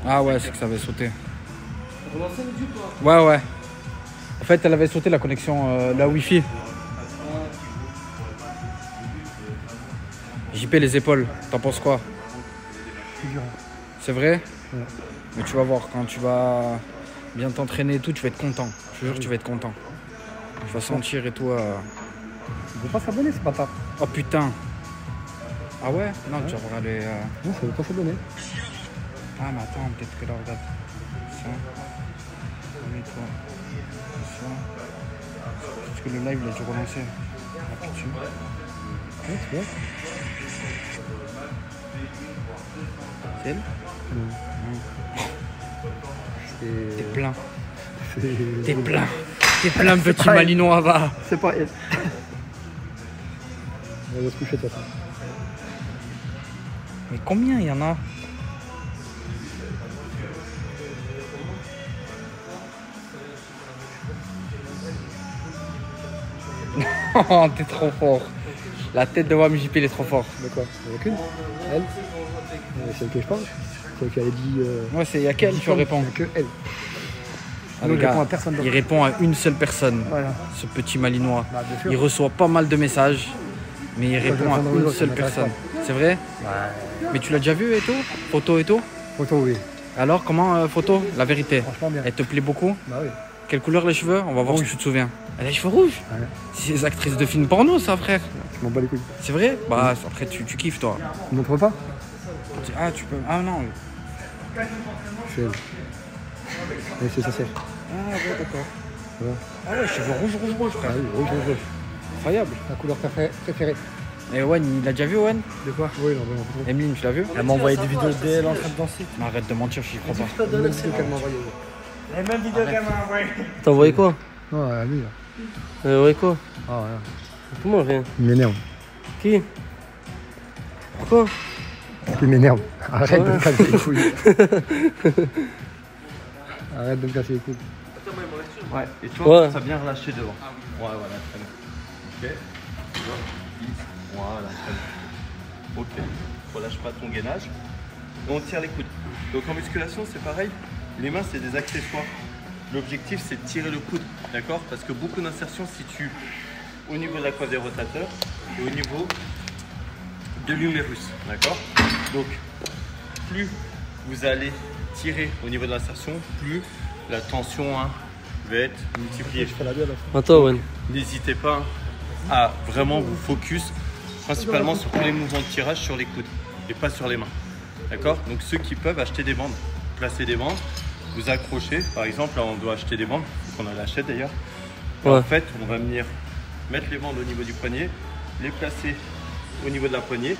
Ah ouais, c'est que ça avait sauté. Ouais, ouais. En fait, elle avait sauté la connexion, la Wi-Fi. JP les épaules, t'en penses quoi? C'est vrai? Ouais. Mais tu vas voir, quand tu vas bien t'entraîner et tout, tu vas être content. Je te jure que tu vas être content. Tu vas sentir et tout. Il veut pas s'abonner, c'est pas tard. Oh putain. Ah ouais? Non, tu vas regarder. Non, ça veut pas s'abonner. Ah mais attends, peut-être que là, regarde. Ça. Remets-toi. Ça. Parce que le live, il a dû relancer. Appuie dessus. Ouais, c'est bien. C'est elle? C'est... T'es plein. c'est- T'es plein. T'es plein, petit malinois, va. C'est pas elle. On va se coucher, de toute façon. Mais combien il y en a? Non, t'es trop fort. La tête de WAM-JP, il est trop fort. De quoi? Il n'y en a qu'une? Elle? C'est celle que je parle. Celle qui avait dit. Ouais, c'est y a qu'elle qui répond. Il n'y a que elle. Ah, Nous, le il gars, répond à personne d'autre. il répond à une seule personne, Voilà. ce petit malinois. Bah, bien sûr. Il reçoit pas mal de messages, mais il répond à répondre aux une autres, seule ça m'intéresse personne. C'est vrai? Ouais. Mais tu l'as déjà vu et tout? Photo et tout? Photo, oui. Alors, comment photo? La vérité. Franchement bien. Elle te plaît beaucoup? Bah oui. Quelle couleur les cheveux? On va voir Rouge. si tu te souviens. Elle a les cheveux rouges? Ouais. C'est les actrices de films porno, ça, frère. Je m'en bats les couilles. C'est vrai? Bah, après, tu kiffes, toi. Tu montres pas? Ah, tu peux. Ah, non. C'est elle. Mais c'est sa sœur. Ah, ouais, d'accord. Ouais. Ah, ouais, cheveux rouge, Ah frère. oui, rouge, rouge, rouge. Incroyable. La couleur préférée. Et Owen, il a déjà vu, Owen? De quoi? Oui, non, vraiment pas trop. Emeline, tu l'as vu? Elle m'a envoyé des vidéos d'elle en train de danser. Mais arrête de mentir, je n'y crois pas. C'est pas de la qu'elle m'a envoyé. La même vidéo qu'elle m'a envoyée. T'as envoyé quoi? Ouais, lui, là. T'as envoyé quoi? Ah, ouais. Comment rien? Il m'énerve. Qui? Pourquoi? Il m'énerve. Arrête de Ouais. me casser les couilles. Arrête de me casser les couilles. Ouais, et toi, Ouais. ça bien relâché devant. Ouais, voilà, très bien. Ok. Voilà, très bien. Ok. Relâche pas ton gainage. Et on tire les coudes. Donc en musculation, c'est pareil. Les mains, c'est des accessoires. L'objectif, c'est de tirer le coude. D'accord? Parce que beaucoup d'insertions se situent au niveau de la coiffe des rotateurs et au niveau de l'humérus. D'accord? Donc, plus vous allez tirer au niveau de l'insertion, plus la tension va être multipliée. Attends, ouais. N'hésitez pas à vraiment vous focus principalement sur tous les mouvements de tirage sur les coudes et pas sur les mains. D'accord? Donc ceux qui peuvent acheter des bandes, placer des bandes, vous accrochez. Par exemple, là on doit acheter des bandes, faut qu'on en achète d'ailleurs. Et Ouais. en fait, on va venir mettre les bandes au niveau du poignet, les placer au niveau de la poignée.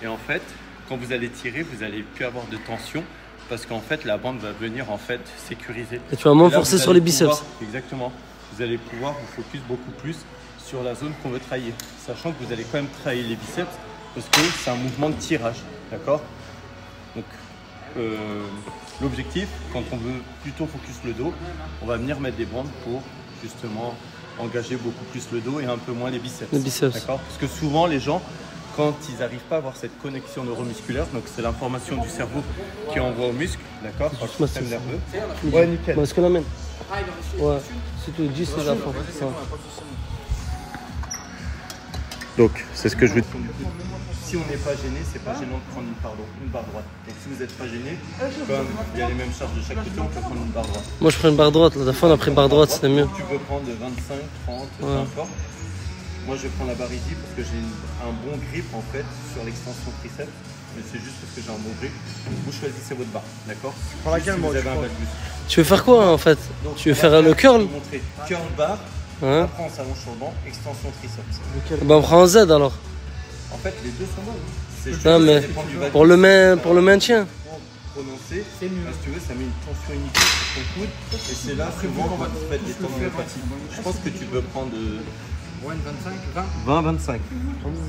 Et en fait, quand vous allez tirer, vous n'allez plus avoir de tension parce qu'en fait, la bande va venir en fait sécuriser. Et tu vas moins Et là, forcer vous sur allez les biceps. pouvoir- exactement. Vous allez pouvoir vous focus beaucoup plus sur la zone qu'on veut trahir. Sachant que vous allez quand même trahir les biceps parce que c'est un mouvement de tirage. D'accord? Donc, l'objectif, quand on veut plutôt focus le dos, on va venir mettre des bandes pour justement engager beaucoup plus le dos et un peu moins les biceps. Les biceps. D'accord? Parce que souvent, les gens, quand ils n'arrivent pas à avoir cette connexion neuromusculaire, donc c'est l'information du cerveau qui envoie au muscle, d'accord? Par le système nerveux. Ouais, nickel. Bon, est-ce qu'on l'amène? Ouais, c'est tout. 10 c'est la fin. Ouais. Donc, c'est ce que je veux dire. Si on n'est pas gêné, c'est pas gênant de prendre une barre droite. Donc, si vous n'êtes pas gêné, comme il y a les mêmes charges de chaque côté, on peut prendre une barre droite. Moi, je prends une barre droite. La fois, on a pris une barre droite, c'était mieux. Tu peux prendre 25, 30, peu Ouais. importe. Moi, je prends la barre easy parce que j'ai un bon grip en fait sur l'extension triceps. Mais c'est juste parce que j'ai un bon grip. Vous choisissez votre barre, d'accord? Prends laquelle, Si moi, vous tu avez un prends bas de bus. Tu veux faire quoi en fait? Donc, Tu veux on va faire le curl? Je vais vous montrer curl bar. Hein? Après, on s'allonge sur le banc, extension triceps. Bah, on prend un Z alors. En fait, les deux sont bonnes. C'est juste Non, que mais ça dépend du bas de pour le maintien. prononcé, si tu veux, ça met une tension unique sur ton coude et c'est là souvent qu'on va te faire des tendinopathies. Je pense que tu peux prendre Ouais, une 25, 20. 20-25.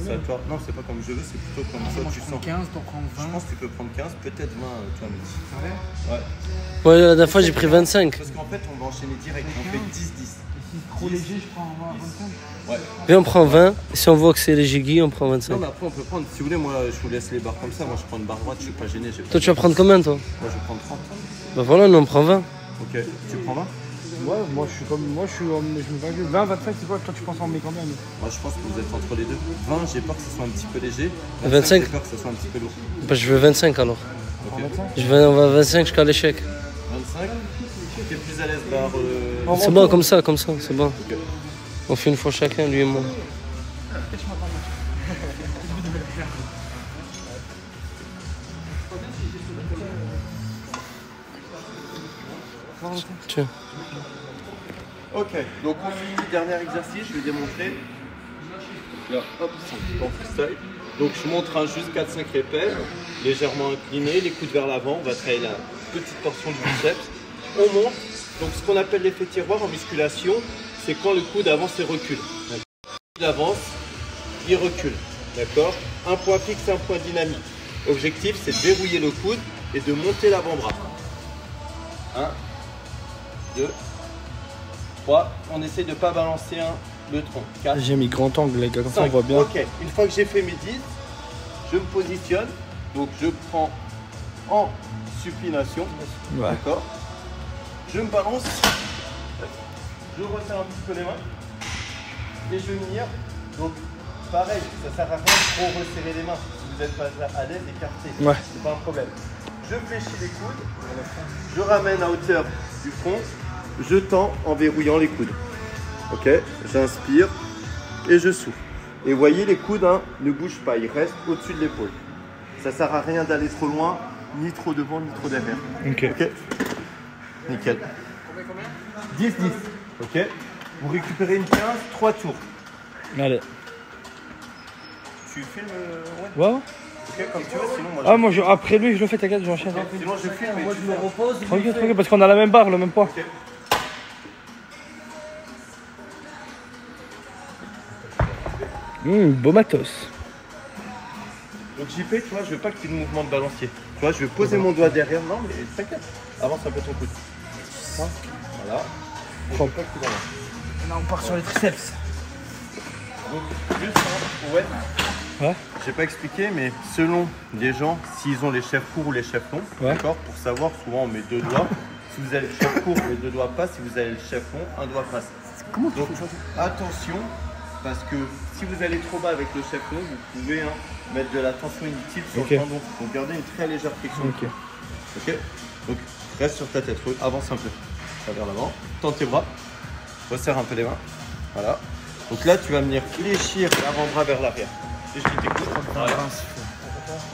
C'est à toi. Non, c'est pas comme je veux, c'est plutôt comme ça Moi, tu je sens. prends 15, t'en prends Je 20. pense que tu peux prendre 15, peut-être 20, tu vois, Mehdi. Ouais. Ouais. Ouais, la dernière fois j'ai pris 25. Parce qu'en fait, on va enchaîner direct. On fait 10-10. Trop léger, je prends 25. Ouais. Viens, on prend 20. Et si on voit que c'est léger Guy, on prend Non, 25. mais après, on peut prendre. Si vous voulez, moi, je vous laisse les barres comme ça. Moi, je prends une barre droite, je suis pas gêné. Toi, tu vas prendre combien toi? Moi, je vais prendre 30. Bah voilà, nous on prend 20. Ok. Tu prends 20? Ouais, moi je suis comme. Moi je suis en. Je me valide. 20, 25, c'est quoi? Toi tu penses en mets combien? Moi, je pense que vous êtes entre les deux. 20, j'ai peur que ce soit un petit peu léger. 25. J'ai peur que ce soit un petit peu lourd. Bah je veux 25 alors. Ok. On va 25 jusqu'à l'échec. 25. T'es plus à l'aise barre. C'est bon, comme ça, c'est bon. On fait une fois chacun, lui et moi. Tiens. Ok, donc on finit, dernier exercice, je vais démontrer. Là, hop, en freestyle. Donc je montre juste 4-5 répètes, légèrement incliné, les coudes vers l'avant, on va travailler la petite portion du biceps. On monte, donc ce qu'on appelle l'effet tiroir en musculation, c'est quand le coude avance et recule. Il avance, il recule, d'accord? Un point fixe, un point dynamique. L'objectif, c'est de verrouiller le coude et de monter l'avant-bras. 1, 2, 3, on essaie de ne pas balancer le tronc. 4, J'ai mis grand angle, les gars, comme ça on 5. voit bien. Ok, une fois que j'ai fait mes 10, je me positionne. Donc je prends en supination. Ouais. D'accord. Je me balance. Je resserre un petit peu les mains. Et je mire. Donc pareil, ça sert à rien de trop resserrer les mains. Si vous n'êtes pas à l'aise, écartez. Ouais. C'est pas un problème. Je fléchis les coudes. Je ramène à hauteur du front. Je tends en verrouillant les coudes. Ok, j'inspire et je souffle. Et voyez, les coudes ne bougent pas, ils restent au-dessus de l'épaule. Ça sert à rien d'aller trop loin, ni trop devant, ni trop derrière. Ok. Ok, nickel. 10-10. Ok, vous récupérez une 15, 3 tours. Allez. Tu filmes ouais. Ouais. Ok, comme tu veux, sinon moi Ah, moi, après lui, je le fais, t'inquiète, j'enchaîne. sinon je filme et Moi, tu je me fais. repose. Tranquille, tranquille, parce qu'on a la même barre, le même poids. Ok. Beau matos. Donc JP, tu vois, je veux pas que tu aies de mouvement de balancier. Tu vois, je vais poser mon doigt derrière. Non, mais t'inquiète. Avance un peu ton coude. Voilà. Je veux pas que tu l'avances. Là, on part sur les triceps. Donc, juste, ouais. Ouais. J'ai pas expliqué, mais selon les gens, s'ils ont les chefs courts ou les chefs longs, Ouais. d'accord, pour savoir, souvent on met 2 doigts. Si vous avez le chef court, les 2 doigts passent. Si vous avez le chef long, un doigt passe. Comment Donc, attention, parce que si vous allez trop bas avec le chef long, vous pouvez mettre de la tension inutile sur Ok. le tendon. Donc, gardez une très légère flexion. Ok. Ok. Donc, reste sur ta tête, avance un peu. Ça vers l'avant. Tends tes bras. Resserre un peu les mains. Voilà. Donc là, tu vas venir fléchir l'avant-bras vers l'arrière. Fléchis tes coudes. Voilà.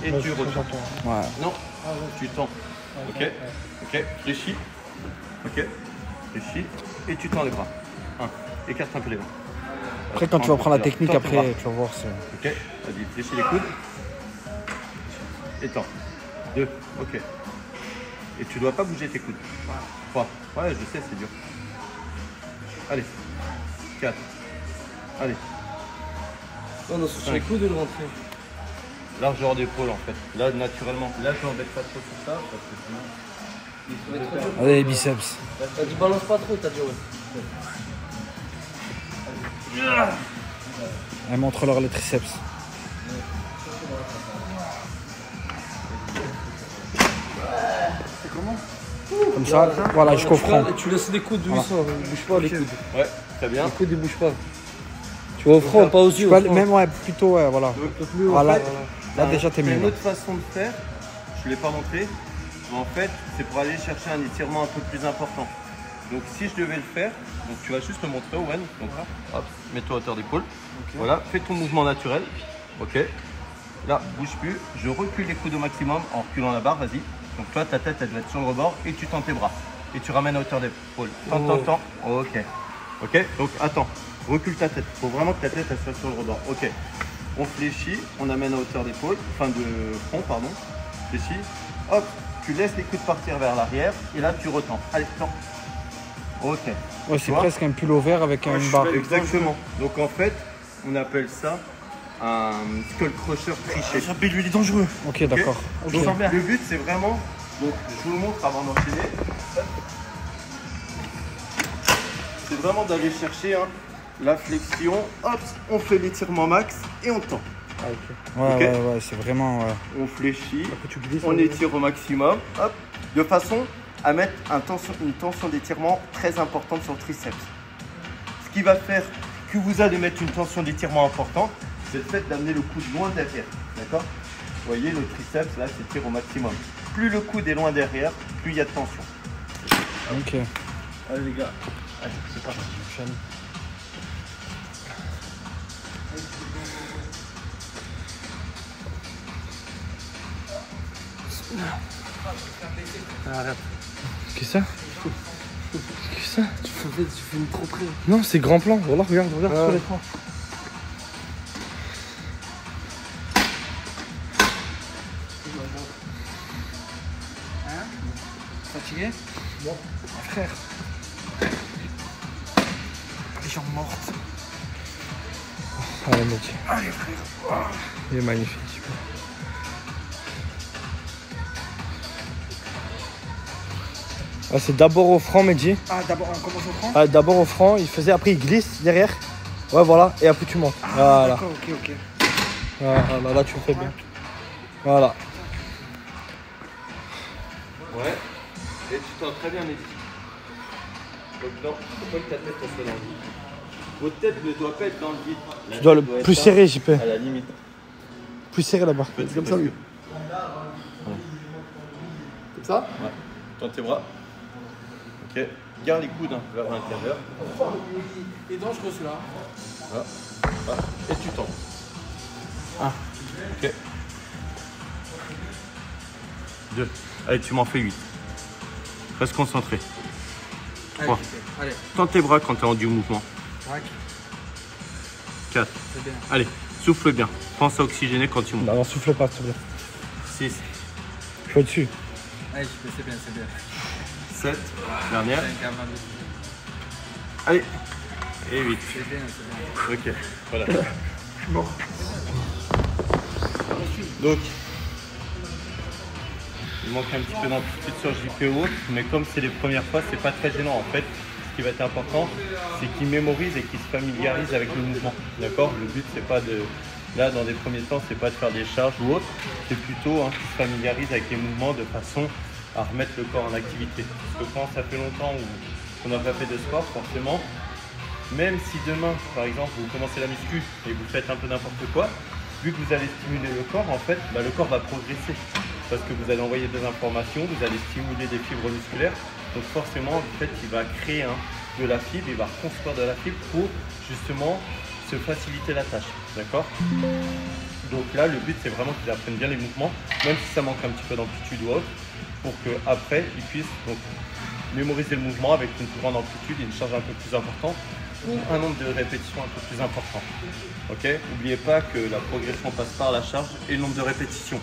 Et tu retournes. Ouais. Non, tu tends. Ok. Ok. Fléchis. Ok. Fléchis. Et tu tends les bras. 1. Écarte un peu les mains. Après, quand tu vas prendre la technique, Tends tes bras. après, tu vas voir. Ok. Vas-y, fléchis les coudes. Et tends. 2. Ok. Et tu dois pas bouger tes coudes. 3. Ouais, je sais, c'est dur. Allez. 4. Allez. Non, non, sur les coudes de le rentrer. Largeur d'épaule en fait. Là, naturellement. Là, je m'embête pas trop sur ça parce que sinon. Il faut mettre trop dur. Allez, les biceps. T'as dit balance pas trop, t'as dit ouais. Allez, montre-leur les triceps. Comme ça, voilà, jusqu'au front. Tu laisses les coudes où ils sont, ils bougent pas les coudes. Ouais, très bien. Les coudes ils bougent pas. Tu vas au front, pas aux yeux. Tu au peux front. même, ouais, plutôt, ouais, voilà. Voilà. Là, déjà, t'es Il y a mieux. une là. autre façon de faire, je ne l'ai pas montré, mais en fait, c'est pour aller chercher un étirement un peu plus important. Donc, si je devais le faire, donc tu vas juste me montrer, Owen. Donc là, hop, mets-toi à hauteur d'épaule. Voilà, fais ton mouvement naturel. Ok. Là, bouge plus. Je recule les coudes au maximum en reculant la barre, vas-y. Donc, toi, ta tête, elle doit être sur le rebord et tu tends tes bras. Et tu ramènes à hauteur d'épaule. Tends. Ok. Ok. Donc, attends. Recule ta tête. Il faut vraiment que ta tête, elle soit sur le rebord. Ok. On fléchit, on amène à hauteur d'épaule, enfin de front, pardon. Fléchis. Hop, tu laisses les coudes partir vers l'arrière et là tu retends. Allez, tends. Ok. Ouais, c'est presque un pull vert avec une barre. Exactement. Donc en fait, on appelle ça un skull crusher triché. Jean-Pierre, lui, il est dangereux. Ok, d'accord. Donc le but c'est vraiment, donc je vous le montre avant d'enchaîner. C'est vraiment d'aller chercher la flexion. Hop, on fait l'étirement max et on tend. Ouais, Ok. ouais, c'est vraiment. On fléchit, on étire au maximum, hop, de façon à mettre une tension d'étirement très importante sur le triceps. Ce qui va faire que vous allez mettre une tension d'étirement importante, c'est le fait d'amener le coude loin derrière, d'accord? Vous voyez, le triceps, là, s'étire au maximum. Plus le coude est loin derrière, plus il y a de tension. Ok. Allez les gars, allez, c'est parti. Arrête. Qu'est-ce que ça? Qu'est-ce que ça? Tu fais une trop près. Non, c'est grand plan. Voilà, regarde sur l'écran. Fatigué? Bon. Frère. Les jambes mortes. Allez, mec. Allez, frère. Il est magnifique. Ah, c'est d'abord au franc, Mehdi. Ah, d'abord, on commence au front? Ah, d'abord au franc, il faisait, après il glisse derrière. Ouais, voilà, et après tu montes. Ah, Voilà. d'accord, ok. Voilà, là tu le fais bien. Voilà. Ouais, et tu tends très bien, Mehdi. Donc non, faut pas que ta tête soit dans le vide. Votre tête ne doit pas être dans le vide. La Tu dois tête le être plus là, serré, JP. à la limite. Plus serré là-bas. Comme ça, oui. Comme ça? Ouais. Tends tes bras. Ok. Garde les coudes vers l'intérieur. Il est dangereux celui-là. Voilà. Voilà. Et tu tends. Ok. 2. Allez, tu m'en fais 8. Reste concentré. 3. Allez. Tends tes bras quand tu es en du mouvement. 4. C'est bien. Allez, Souffle bien. Pense à oxygéner quand tu montes. Non, souffle pas, s'il te plaît. 6, Je suis au-dessus. Allez, c'est bien, c'est bien. 7, dernière. 5 avant de- Allez. Et 8. C'est bien, c'est bien. Ok, voilà. Donc, il manque un petit peu d'amplitude sur JPO, mais comme c'est les premières fois, c'est pas très gênant en fait. Ce qui va être important, c'est qu'il mémorise et qu'il se familiarise avec le mouvement. D'accord? Le but, c'est pas de. Là, dans des premiers temps, c'est pas de faire des charges ou autre, c'est plutôt qu'il se familiarise avec les mouvements de façon à remettre le corps en activité. Parce que quand ça fait longtemps qu'on n'a pas fait de sport, forcément, même si demain, par exemple, vous commencez la muscu et vous faites un peu n'importe quoi, vu que vous allez stimuler le corps, en fait, le corps va progresser. Parce que vous allez envoyer des informations, vous allez stimuler des fibres musculaires. Donc forcément, en fait, il va créer de la fibre, il va reconstruire de la fibre pour justement se faciliter la tâche. D'accord? Donc là, le but, c'est vraiment qu'ils apprennent bien les mouvements, même si ça manque un petit peu d'amplitude ou autre, pour qu'après, ils puissent donc, mémoriser le mouvement avec une plus grande amplitude et une charge un peu plus importante ou un nombre de répétitions un peu plus important. Ok? N'oubliez pas que la progression passe par la charge et le nombre de répétitions.